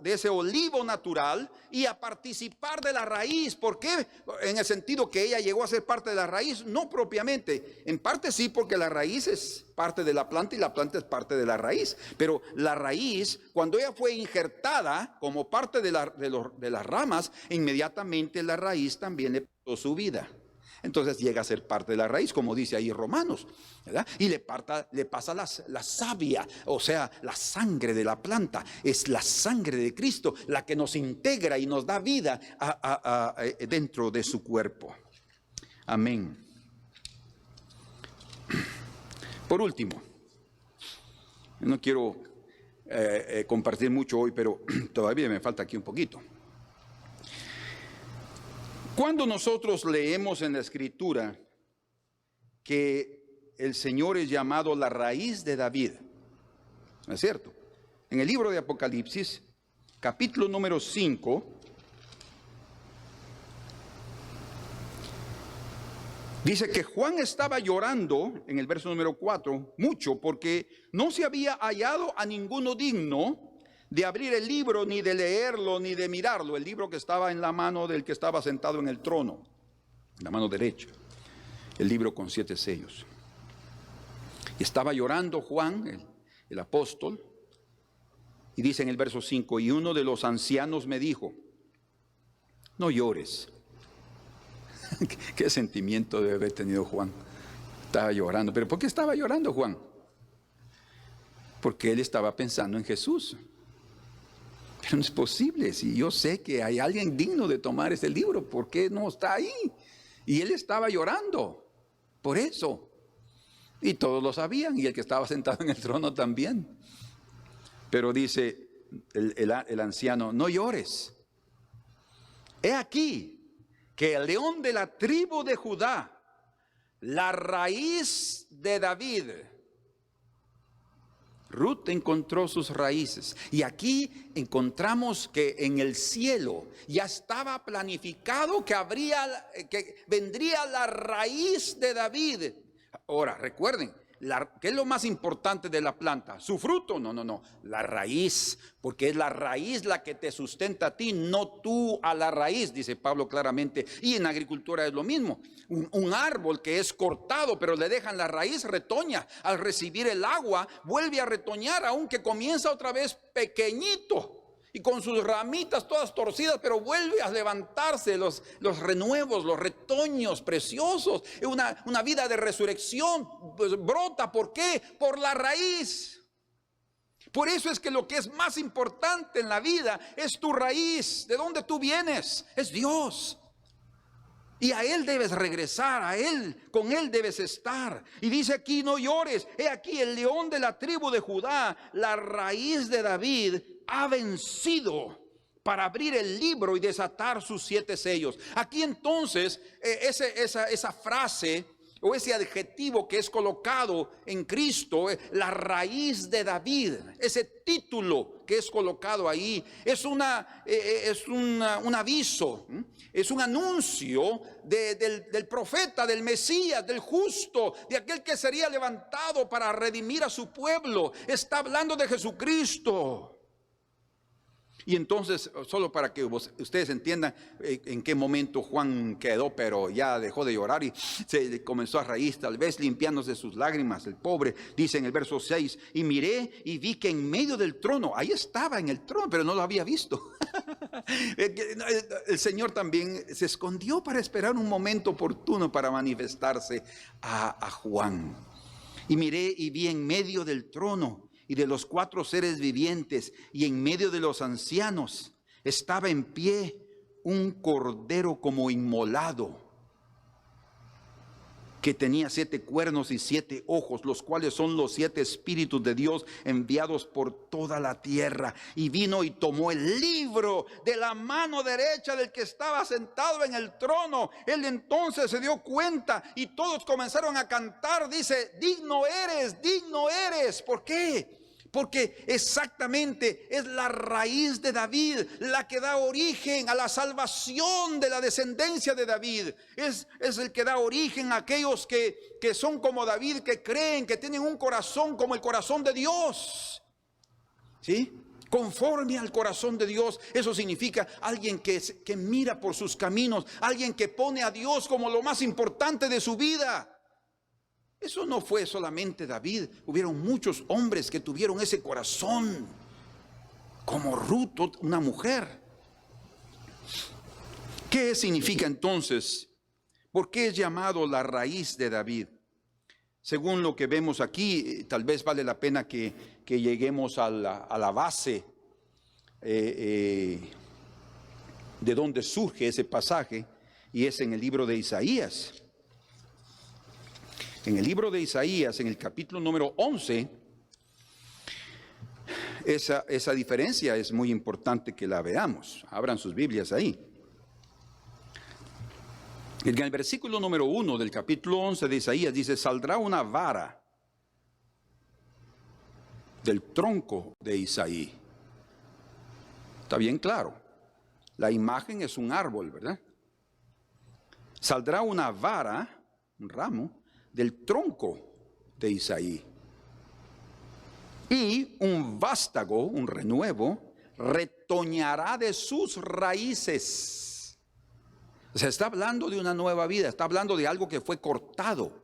ese olivo natural y a participar de la raíz. ¿Por qué? En el sentido que ella llegó a ser parte de la raíz, no propiamente. En parte sí, porque la raíz es parte de la planta y la planta es parte de la raíz. Pero la raíz, cuando ella fue injertada como parte de las ramas, inmediatamente la raíz también le pasó su vida. Entonces llega a ser parte de la raíz, como dice ahí Romanos, ¿verdad? Y le pasa la savia, o sea, la sangre de la planta. Es la sangre de Cristo la que nos integra y nos da vida dentro de su cuerpo. Amén. Por último, no quiero compartir mucho hoy, pero todavía me falta aquí un poquito. Cuando nosotros leemos en la Escritura que el Señor es llamado la raíz de David, ¿no es cierto? En el libro de Apocalipsis, capítulo número 5, dice que Juan estaba llorando, en el verso número 4, mucho, porque no se había hallado a ninguno digno de abrir el libro, ni de leerlo, ni de mirarlo. El libro que estaba en la mano del que estaba sentado en el trono, en la mano derecha, el libro con 7 sellos. Y estaba llorando Juan, el apóstol, y dice en el verso 5, y uno de los ancianos me dijo, no llores. ¿Qué sentimiento debe haber tenido Juan? Estaba llorando. ¿Pero por qué estaba llorando Juan? Porque él estaba pensando en Jesús. Pero no es posible, si yo sé que hay alguien digno de tomar ese libro, ¿por qué no está ahí? Y él estaba llorando por eso. Y todos lo sabían, y el que estaba sentado en el trono también. Pero dice el anciano, no llores. He aquí que el león de la tribu de Judá, la raíz de David. Ruth encontró sus raíces. Y aquí encontramos que en el cielo ya estaba planificado que vendría la raíz de David. Ahora, recuerden, ¿qué es lo más importante de la planta? ¿Su fruto? No, la raíz, porque es la raíz la que te sustenta a ti, no tú a la raíz, dice Pablo claramente. Y en agricultura es lo mismo. Un árbol que es cortado, pero le dejan la raíz, retoña. Al recibir el agua, vuelve a retoñar, aunque comienza otra vez pequeñito. Y con sus ramitas todas torcidas, pero vuelve a levantarse los renuevos, los retoños preciosos. Es una vida de resurrección, pues brota. ¿Por qué? Por la raíz. Por eso es que lo que es más importante en la vida es tu raíz. ¿De dónde tú vienes? Es Dios. Y a Él debes regresar, a Él, con Él debes estar. Y dice aquí, no llores, he aquí el león de la tribu de Judá, la raíz de David, ha vencido para abrir el libro y desatar sus 7 sellos. Aquí entonces, esa frase o ese adjetivo que es colocado en Cristo, la raíz de David, ese título que es colocado ahí, es un aviso, es un anuncio del profeta, del Mesías, del justo, de aquel que sería levantado para redimir a su pueblo. Está hablando de Jesucristo. Y entonces, solo para que ustedes entiendan en qué momento Juan quedó, pero ya dejó de llorar y se comenzó a reír, tal vez limpiándose sus lágrimas. El pobre dice en el verso 6, y miré y vi que en medio del trono, ahí estaba en el trono, pero no lo había visto. El Señor también se escondió para esperar un momento oportuno para manifestarse a Juan. Y miré y vi en medio del trono y de los 4 seres vivientes, y en medio de los ancianos, estaba en pie un cordero como inmolado, que tenía 7 cuernos y 7 ojos, los cuales son los 7 espíritus de Dios enviados por toda la tierra. Y vino y tomó el libro de la mano derecha del que estaba sentado en el trono. Él entonces se dio cuenta y todos comenzaron a cantar. Dice, digno eres. ¿Por qué? Porque exactamente es la raíz de David la que da origen a la salvación de la descendencia de David. Es el que da origen a aquellos que son como David, que creen, que tienen un corazón como el corazón de Dios. ¿Sí? Conforme al corazón de Dios. Eso significa alguien que mira por sus caminos, alguien que pone a Dios como lo más importante de su vida. Eso no fue solamente David, hubieron muchos hombres que tuvieron ese corazón, como Ruth, una mujer. ¿Qué significa entonces? ¿Por qué es llamado la raíz de David? Según lo que vemos aquí, tal vez vale la pena que lleguemos a la base de donde surge ese pasaje, y es en el libro de Isaías. En el libro de Isaías, en el capítulo número 11, esa diferencia es muy importante que la veamos. Abran sus Biblias ahí. En el versículo número 1 del capítulo 11 de Isaías dice, saldrá una vara del tronco de Isaí. Está bien claro. La imagen es un árbol, ¿verdad? Saldrá una vara, un ramo, del tronco de Isaí, y un vástago, un renuevo, retoñará de sus raíces. O sea, está hablando de una nueva vida, está hablando de algo que fue cortado.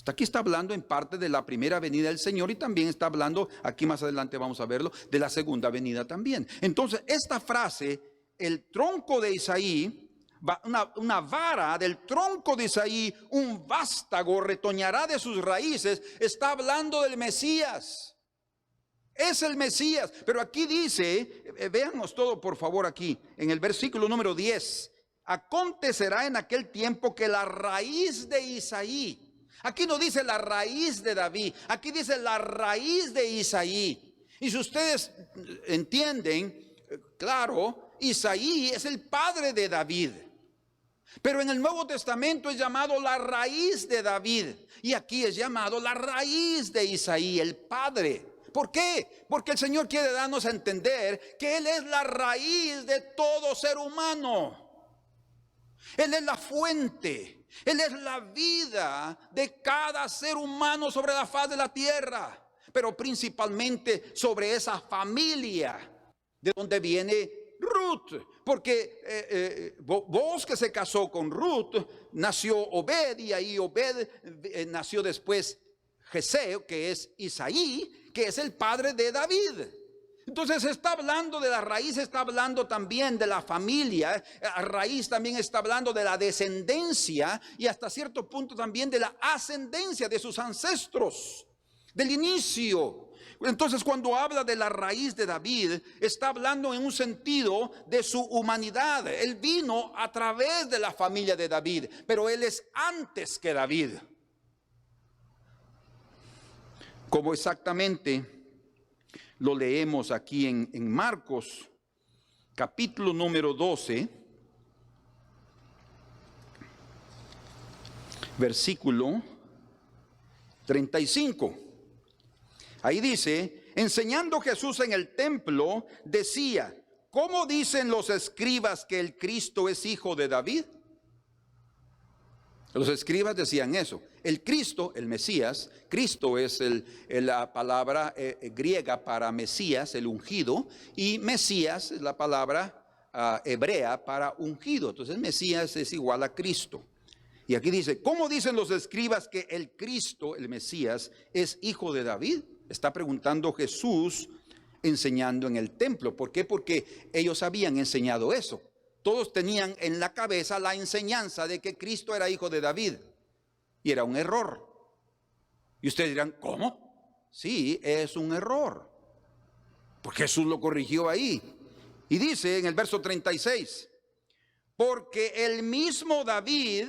Aquí está hablando en parte de la primera venida del Señor, y también está hablando, aquí más adelante vamos a verlo, de la segunda venida también. Entonces, esta frase, el tronco de Isaí, una vara del tronco de Isaí, un vástago retoñará de sus raíces, está hablando del Mesías. Es el Mesías. Pero aquí dice, véanos todo por favor aquí, en el versículo número 10, acontecerá en aquel tiempo que la raíz de Isaí, aquí no dice la raíz de David, aquí dice la raíz de Isaí. Y si ustedes entienden, claro, Isaí es el padre de David. Pero en el Nuevo Testamento es llamado la raíz de David. Y aquí es llamado la raíz de Isaí, el padre. ¿Por qué? Porque el Señor quiere darnos a entender que Él es la raíz de todo ser humano. Él es la fuente. Él es la vida de cada ser humano sobre la faz de la tierra. Pero principalmente sobre esa familia de donde viene Ruth. Porque Booz, que se casó con Ruth, nació Obed, y ahí Obed nació después Jesé, que es Isaí, que es el padre de David. Entonces está hablando de la raíz, está hablando también de la familia. La raíz también está hablando de la descendencia y hasta cierto punto también de la ascendencia de sus ancestros, del inicio. Entonces, cuando habla de la raíz de David, está hablando en un sentido de su humanidad. Él vino a través de la familia de David, pero él es antes que David. Como exactamente lo leemos aquí en Marcos, capítulo número 12, versículo 35. Ahí dice: enseñando Jesús en el templo, decía: ¿cómo dicen los escribas que el Cristo es hijo de David? Los escribas decían eso. El Cristo, el Mesías, Cristo es la palabra griega para Mesías, el ungido, y Mesías es la palabra hebrea para ungido. Entonces Mesías es igual a Cristo. Y aquí dice: ¿cómo dicen los escribas que el Cristo, el Mesías, es hijo de David? Está preguntando Jesús enseñando en el templo. ¿Por qué? Porque ellos habían enseñado eso. Todos tenían en la cabeza la enseñanza de que Cristo era hijo de David. Y era un error. Y ustedes dirán: ¿cómo? Sí, es un error. Porque Jesús lo corrigió ahí. Y dice en el verso 36: porque el mismo David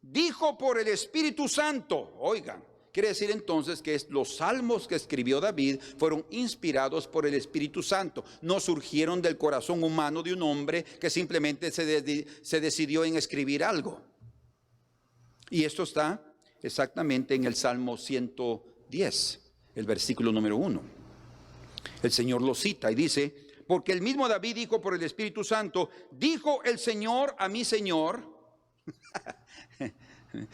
dijo por el Espíritu Santo. Oigan, quiere decir entonces que los salmos que escribió David fueron inspirados por el Espíritu Santo. No surgieron del corazón humano de un hombre que simplemente se decidió en escribir algo. Y esto está exactamente en el Salmo 110, el versículo número 1. El Señor lo cita y dice: porque el mismo David dijo por el Espíritu Santo: dijo el Señor a mi Señor.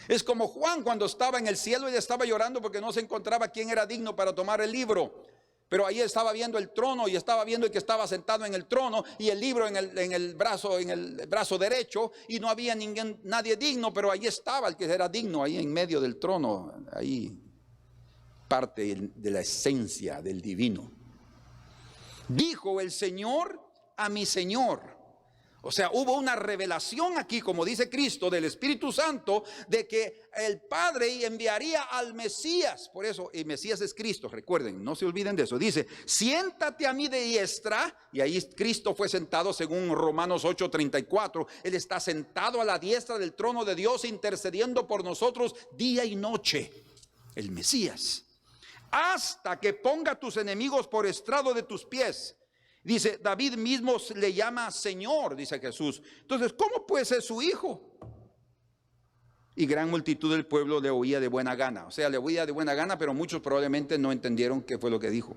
Es como Juan cuando estaba en el cielo y estaba llorando porque no se encontraba quién era digno para tomar el libro. Pero ahí estaba viendo el trono y estaba viendo el que estaba sentado en el trono y el libro en el brazo derecho, y no había nadie digno, pero ahí estaba el que era digno, ahí en medio del trono, ahí parte de la esencia del divino. Dijo el Señor a mi Señor. O sea, hubo una revelación aquí, como dice Cristo, del Espíritu Santo, de que el Padre enviaría al Mesías. Por eso, el Mesías es Cristo, recuerden, no se olviden de eso. Dice: siéntate a mi diestra. Y ahí Cristo fue sentado según Romanos 8:34. Él está sentado a la diestra del trono de Dios, intercediendo por nosotros día y noche. El Mesías. Hasta que ponga a tus enemigos por estrado de tus pies. Dice, David mismo le llama Señor, dice Jesús. Entonces, ¿cómo puede ser su hijo? Y gran multitud del pueblo le oía de buena gana. O sea, le oía de buena gana, pero muchos probablemente no entendieron qué fue lo que dijo.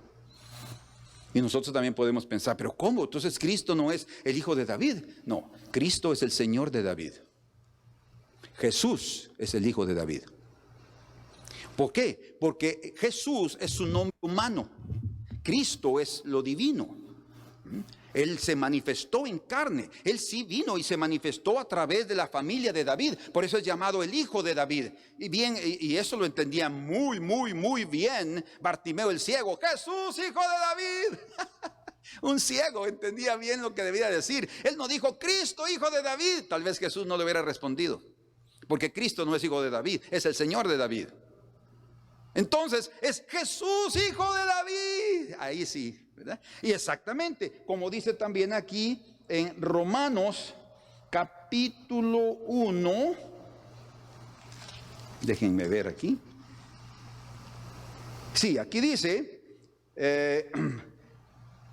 Y nosotros también podemos pensar: ¿pero cómo? Entonces Cristo no es el hijo de David. No, Cristo es el Señor de David. Jesús es el hijo de David. ¿Por qué? Porque Jesús es su nombre humano. Cristo es lo divino. Él se manifestó en carne. Él sí vino y se manifestó a través de la familia de David. Por eso es llamado el hijo de David. Y eso lo entendía muy bien Bartimeo el ciego. Jesús, hijo de David. Un ciego entendía bien lo que debía decir. Él no dijo: Cristo, hijo de David. Tal vez Jesús no le hubiera respondido, porque Cristo no es hijo de David, es el Señor de David. Entonces es Jesús, hijo de David. Ahí sí, ¿verdad? Y exactamente como dice también aquí en Romanos capítulo 1. Déjenme ver aquí. Sí, aquí dice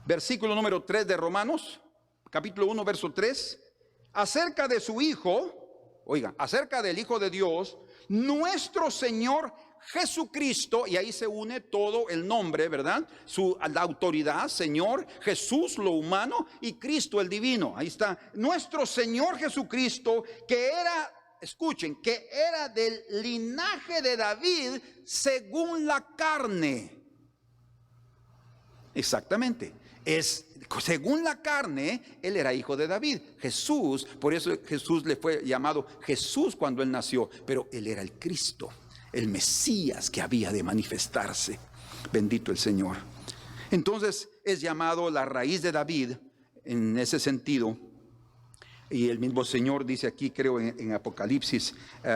versículo número 3 de Romanos capítulo 1, verso 3, acerca de su Hijo, oigan, acerca del Hijo de Dios, nuestro Señor Jesucristo, y ahí se une todo el nombre, ¿verdad? La autoridad, Señor, Jesús lo humano y Cristo el divino. Ahí está, nuestro Señor Jesucristo, que era, escuchen, que era del linaje de David según la carne. Exactamente, es según la carne, él era hijo de David. Jesús, por eso Jesús le fue llamado Jesús cuando él nació, pero él era el Cristo, el Mesías que había de manifestarse. Bendito el Señor. Entonces es llamado la raíz de David en ese sentido. Y el mismo Señor dice aquí, creo en Apocalipsis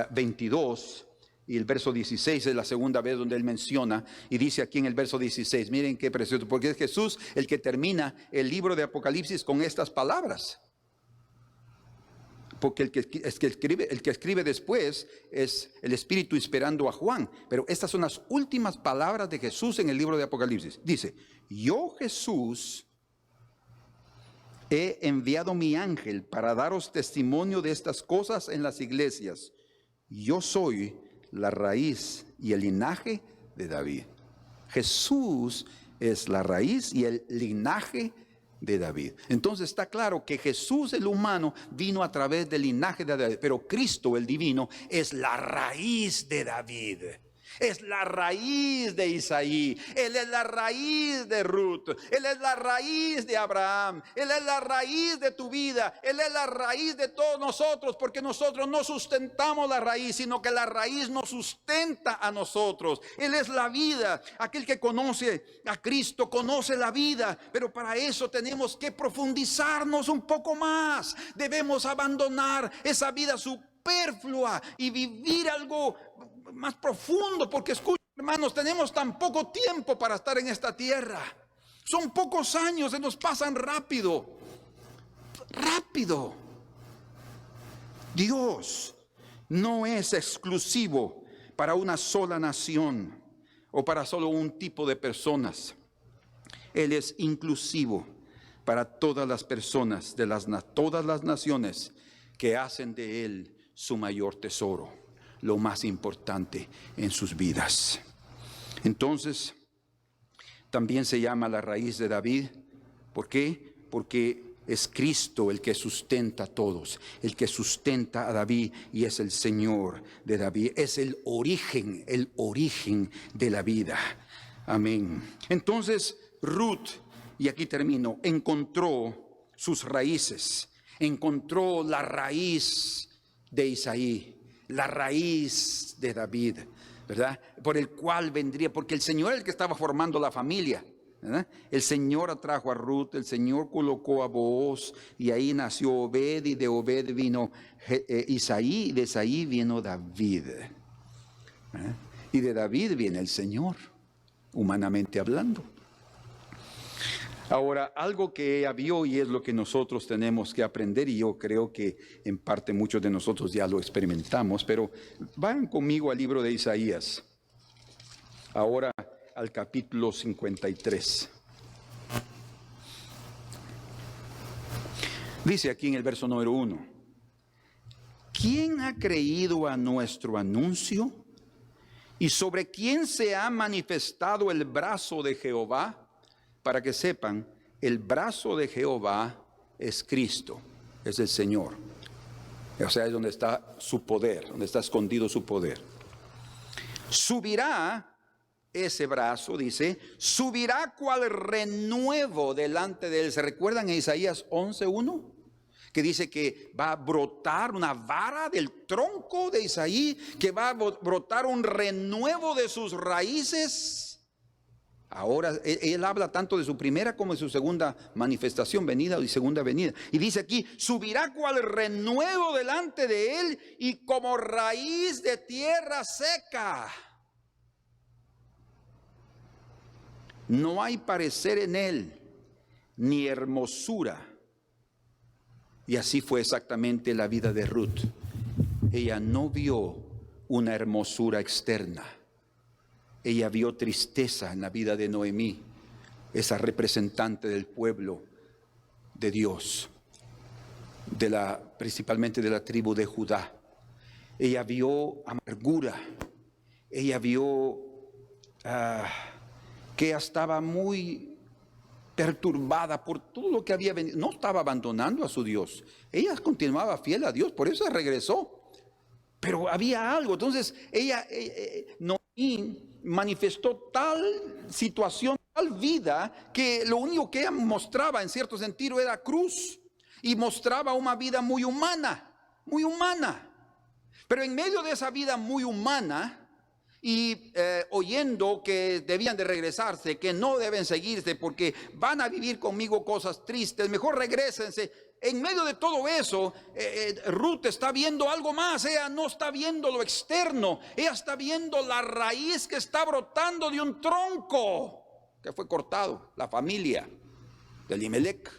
22, y el verso 16 es la segunda vez donde él menciona, y dice aquí en el verso 16, miren qué precioso, porque es Jesús el que termina el libro de Apocalipsis con estas palabras. Porque el que escribe después es el Espíritu inspirando a Juan. Pero estas son las últimas palabras de Jesús en el libro de Apocalipsis. Dice, yo Jesús he enviado mi ángel para daros testimonio de estas cosas en las iglesias. Yo soy la raíz y el linaje de David. Jesús es la raíz y el linaje de David. Entonces está claro que Jesús el humano vino a través del linaje de David, pero Cristo el divino es la raíz de David. Es la raíz de Isaí, Él es la raíz de Ruth, Él es la raíz de Abraham, Él es la raíz de tu vida, Él es la raíz de todos nosotros, porque nosotros no sustentamos la raíz, sino que la raíz nos sustenta a nosotros. Él es la vida. Aquel que conoce a Cristo conoce la vida, pero para eso tenemos que profundizarnos un poco más. Debemos abandonar esa vida superflua y vivir algo más profundo, porque escuchen, hermanos, tenemos tan poco tiempo para estar en esta tierra. Son pocos años, se nos pasan rápido. Rápido. Dios no es exclusivo para una sola nación o para solo un tipo de personas. Él es inclusivo para todas las personas de todas las naciones que hacen de Él su mayor tesoro, lo más importante en sus vidas. Entonces, también se llama la raíz de David. ¿Por qué? Porque es Cristo el que sustenta a todos, el que sustenta a David, y es el Señor de David. Es el origen de la vida. Amén. Entonces, Ruth, y aquí termino, encontró sus raíces, encontró la raíz de Isaí, la raíz de David, ¿verdad? Por el cual vendría, porque el Señor es el que estaba formando la familia, ¿verdad? El Señor atrajo a Ruth, el Señor colocó a Booz, y ahí nació Obed, y de Obed vino Isaí, y de Isaí vino David, ¿verdad? Y de David viene el Señor, humanamente hablando. Ahora, algo que ella vio, y es lo que nosotros tenemos que aprender, y yo creo que en parte muchos de nosotros ya lo experimentamos, pero vayan conmigo al libro de Isaías, ahora al capítulo 53. Dice aquí en el verso número 1, ¿quién ha creído a nuestro anuncio? ¿Y sobre quién se ha manifestado el brazo de Jehová? Para que sepan, el brazo de Jehová es Cristo, es el Señor. O sea, es donde está su poder, donde está escondido su poder. Subirá ese brazo, dice, subirá cual renuevo delante de él. ¿Se recuerdan en Isaías 11:1? Que dice que va a brotar una vara del tronco de Isaí, que va a brotar un renuevo de sus raíces. Ahora él habla tanto de su primera como de su segunda manifestación, venida y segunda venida. Y dice aquí, subirá cual renuevo delante de él y como raíz de tierra seca. No hay parecer en él, ni hermosura. Y así fue exactamente la vida de Ruth. Ella no vio una hermosura externa. Ella vio tristeza en la vida de Noemí, esa representante del pueblo de Dios. principalmente de la tribu de Judá. Ella vio amargura, ella vio que ella estaba muy perturbada por todo lo que había venido. No estaba abandonando a su Dios, ella continuaba fiel a Dios, por eso regresó. Pero había algo, entonces ella Noemí manifestó tal situación, tal vida, que lo único que ella mostraba en cierto sentido era cruz, y mostraba una vida muy humana, muy humana. Pero en medio de esa vida muy humana, y oyendo que debían de regresarse, que no deben seguirse porque van a vivir conmigo cosas tristes, mejor regrésense. En medio de todo eso, Ruth está viendo algo más. Ella no está viendo lo externo, ella está viendo la raíz que está brotando de un tronco que fue cortado, la familia de Elimelec.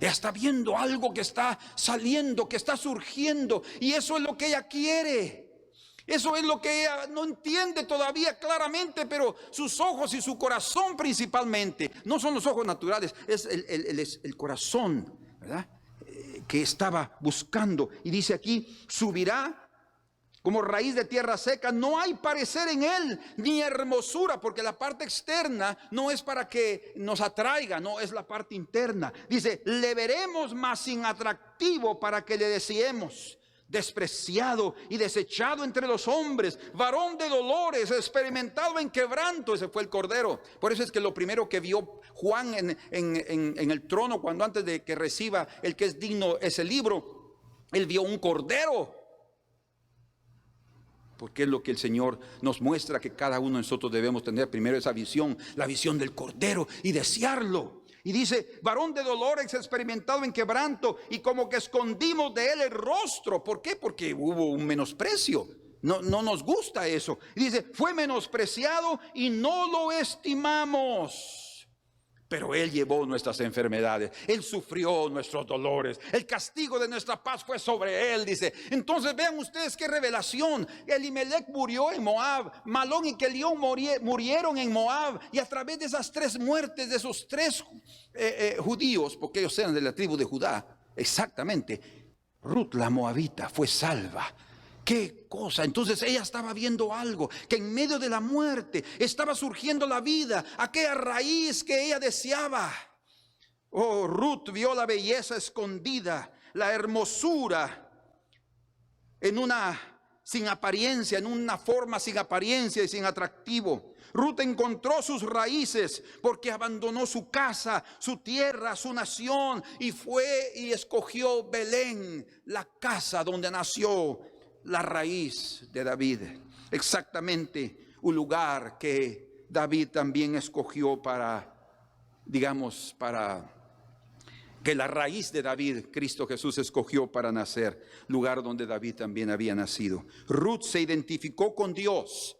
Ella está viendo algo que está saliendo, que está surgiendo, y eso es lo que ella quiere. Eso es lo que ella no entiende todavía claramente, pero sus ojos y su corazón principalmente, no son los ojos naturales, es el corazón, ¿verdad? Que estaba buscando. Y dice aquí, subirá como raíz de tierra seca, no hay parecer en él, ni hermosura, porque la parte externa no es para que nos atraiga, no, es la parte interna. Dice, le veremos más sin atractivo para que le deseemos. Despreciado y desechado entre los hombres, varón de dolores, experimentado en quebranto. Ese fue el Cordero. Por eso es que lo primero que vio Juan en el trono, cuando antes de que reciba el que es digno ese libro, él vio un Cordero. Porque es lo que el Señor nos muestra que cada uno de nosotros debemos tener. Primero esa visión, la visión del Cordero, y desearlo. Y dice, varón de dolores, experimentado en quebranto, y como que escondimos de él el rostro. ¿Por qué? Porque hubo un menosprecio. No nos gusta eso. Y dice, fue menospreciado y no lo estimamos. Pero él llevó nuestras enfermedades, él sufrió nuestros dolores, el castigo de nuestra paz fue sobre él, dice. Entonces vean ustedes qué revelación. Elimelec murió en Moab, Malón y Kelión murieron en Moab, y a través de esas tres muertes de esos tres judíos, porque ellos eran de la tribu de Judá, exactamente, Ruth la moabita fue salva. ¡Qué cosa! Entonces ella estaba viendo algo, que en medio de la muerte estaba surgiendo la vida, aquella raíz que ella deseaba. Oh, Ruth vio la belleza escondida, la hermosura en una sin apariencia, en una forma sin apariencia y sin atractivo. Ruth encontró sus raíces porque abandonó su casa, su tierra, su nación, y fue y escogió Belén, la casa donde nació la raíz de David, exactamente un lugar que David también escogió para, digamos, para que la raíz de David, Cristo Jesús, escogió para nacer, lugar donde David también había nacido. Ruth se identificó con Dios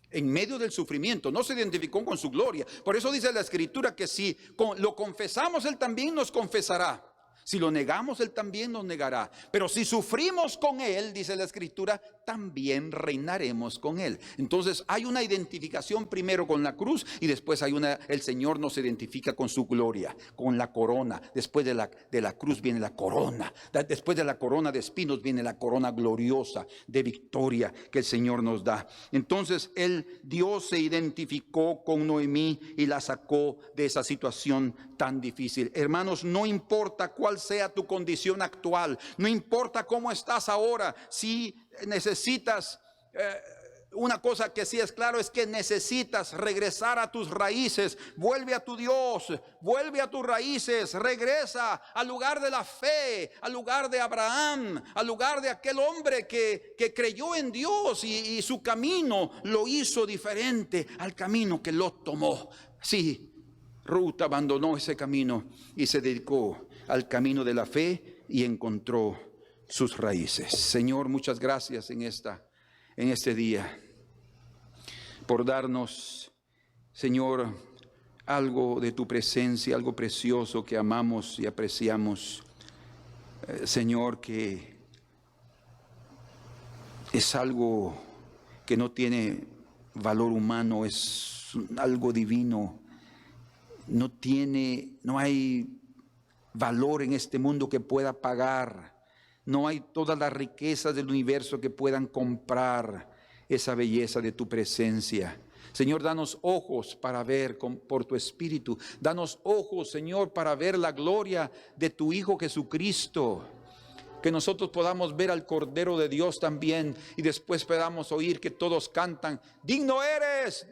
en medio del sufrimiento, no se identificó con su gloria. Por eso dice la Escritura que si lo confesamos, Él también nos confesará. Si lo negamos, Él también nos negará. Pero si sufrimos con Él, dice la Escritura, también reinaremos con Él. Entonces hay una identificación primero con la cruz, y después el Señor nos identifica con su gloria, con la corona. Después de la cruz viene la corona. Después de la corona de espinos viene la corona gloriosa de victoria que el Señor nos da. Entonces Dios se identificó con Noemí y la sacó de esa situación tan difícil. Hermanos, no importa cuál sea tu condición actual, no importa cómo estás ahora, si necesitas una cosa que sí es claro, es que necesitas regresar a tus raíces. Vuelve a tu Dios, vuelve a tus raíces, regresa al lugar de la fe, al lugar de Abraham, al lugar de aquel hombre que creyó en Dios y su camino lo hizo diferente al camino que Lot tomó. Sí, Ruth abandonó ese camino y se dedicó al camino de la fe y encontró sus raíces. Señor, muchas gracias en este día por darnos, Señor, algo de tu presencia, algo precioso que amamos y apreciamos. Señor, que es algo que no tiene valor humano, es algo divino. No hay valor en este mundo que pueda pagar. No hay todas las riquezas del universo que puedan comprar esa belleza de tu presencia. Señor, danos ojos para ver por tu Espíritu. Danos ojos, Señor, para ver la gloria de tu Hijo Jesucristo. Que nosotros podamos ver al Cordero de Dios también, y después podamos oír que todos cantan: digno eres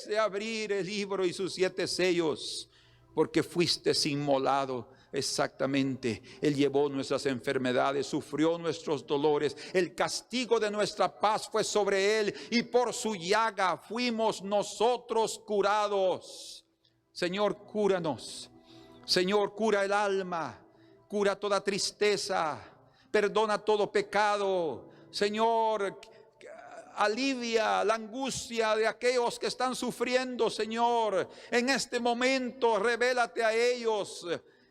de abrir el libro y sus 7 sellos, porque fuiste inmolado. Exactamente, Él llevó nuestras enfermedades, sufrió nuestros dolores, el castigo de nuestra paz fue sobre Él, y por su llaga fuimos nosotros curados. Señor, cúranos. Señor, cura el alma, cura toda tristeza, perdona todo pecado. Señor, alivia la angustia de aquellos que están sufriendo. Señor, en este momento revélate a ellos,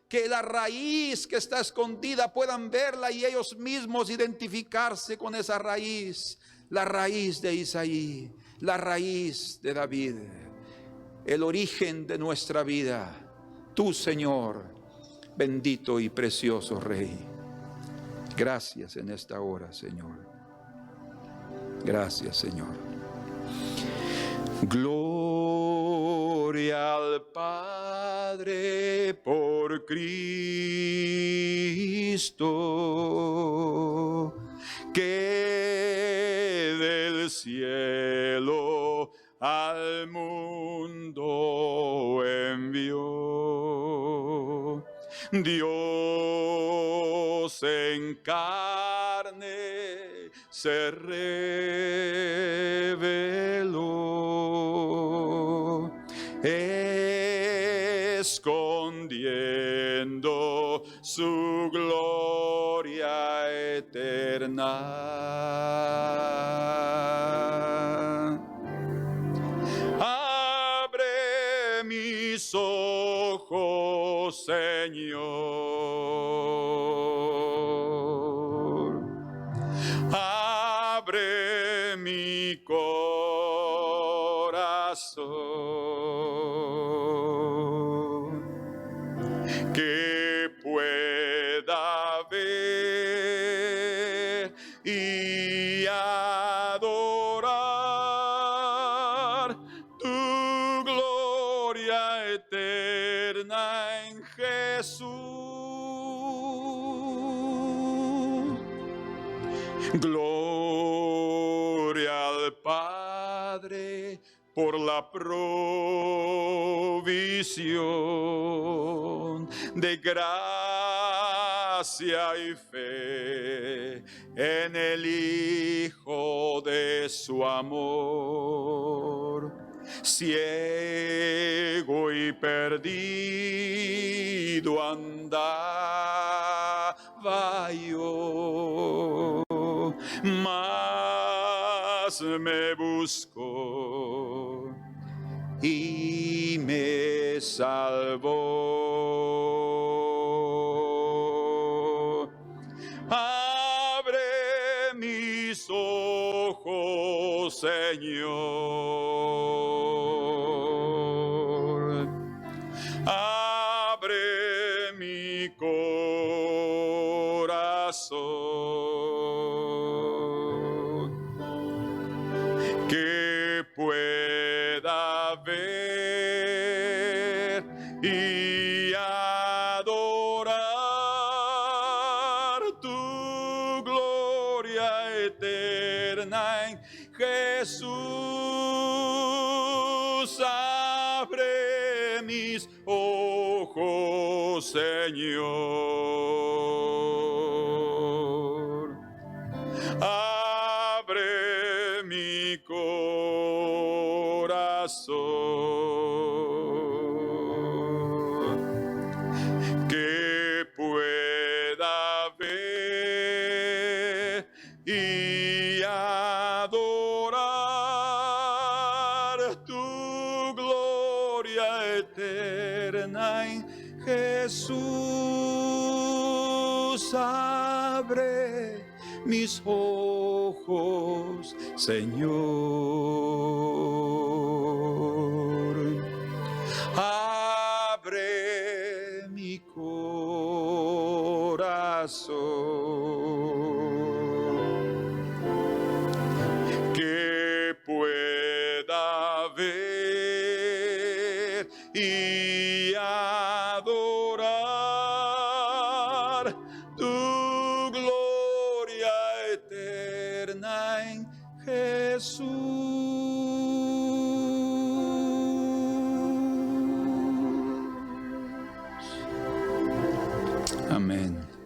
que la raíz que está escondida puedan verla y ellos mismos identificarse con esa raíz. La raíz de Isaí, la raíz de David, el origen de nuestra vida. Tú, Señor, bendito y precioso Rey. Gracias en esta hora, Señor. Gracias, Señor. Gloria al Padre por Cristo, que del cielo al mundo envió. Dios en carne se reveló, escondiendo su gloria eterna. Abre mis ojos, Señor. Abre mi corazón, que pueda ver y adorar tu gloria eterna en Jesús. Gloria al Padre por la provisión de gracia y fe en el Hijo de su amor. Ciego y perdido andaba yo, mas me buscó y me salvó. Abre mis ojos, Señor. Abre mi corazón, que pueda ver y adorar tu gloria eterna en Jesús. Abre mis ojos, Señor. Abre mi corazón, que pueda ver y adorar tu gloria eterna en Jesús. Abre mis ojos, Señor. Abre mi corazón. manifestar tu gloria eterna en Jesús. Amén.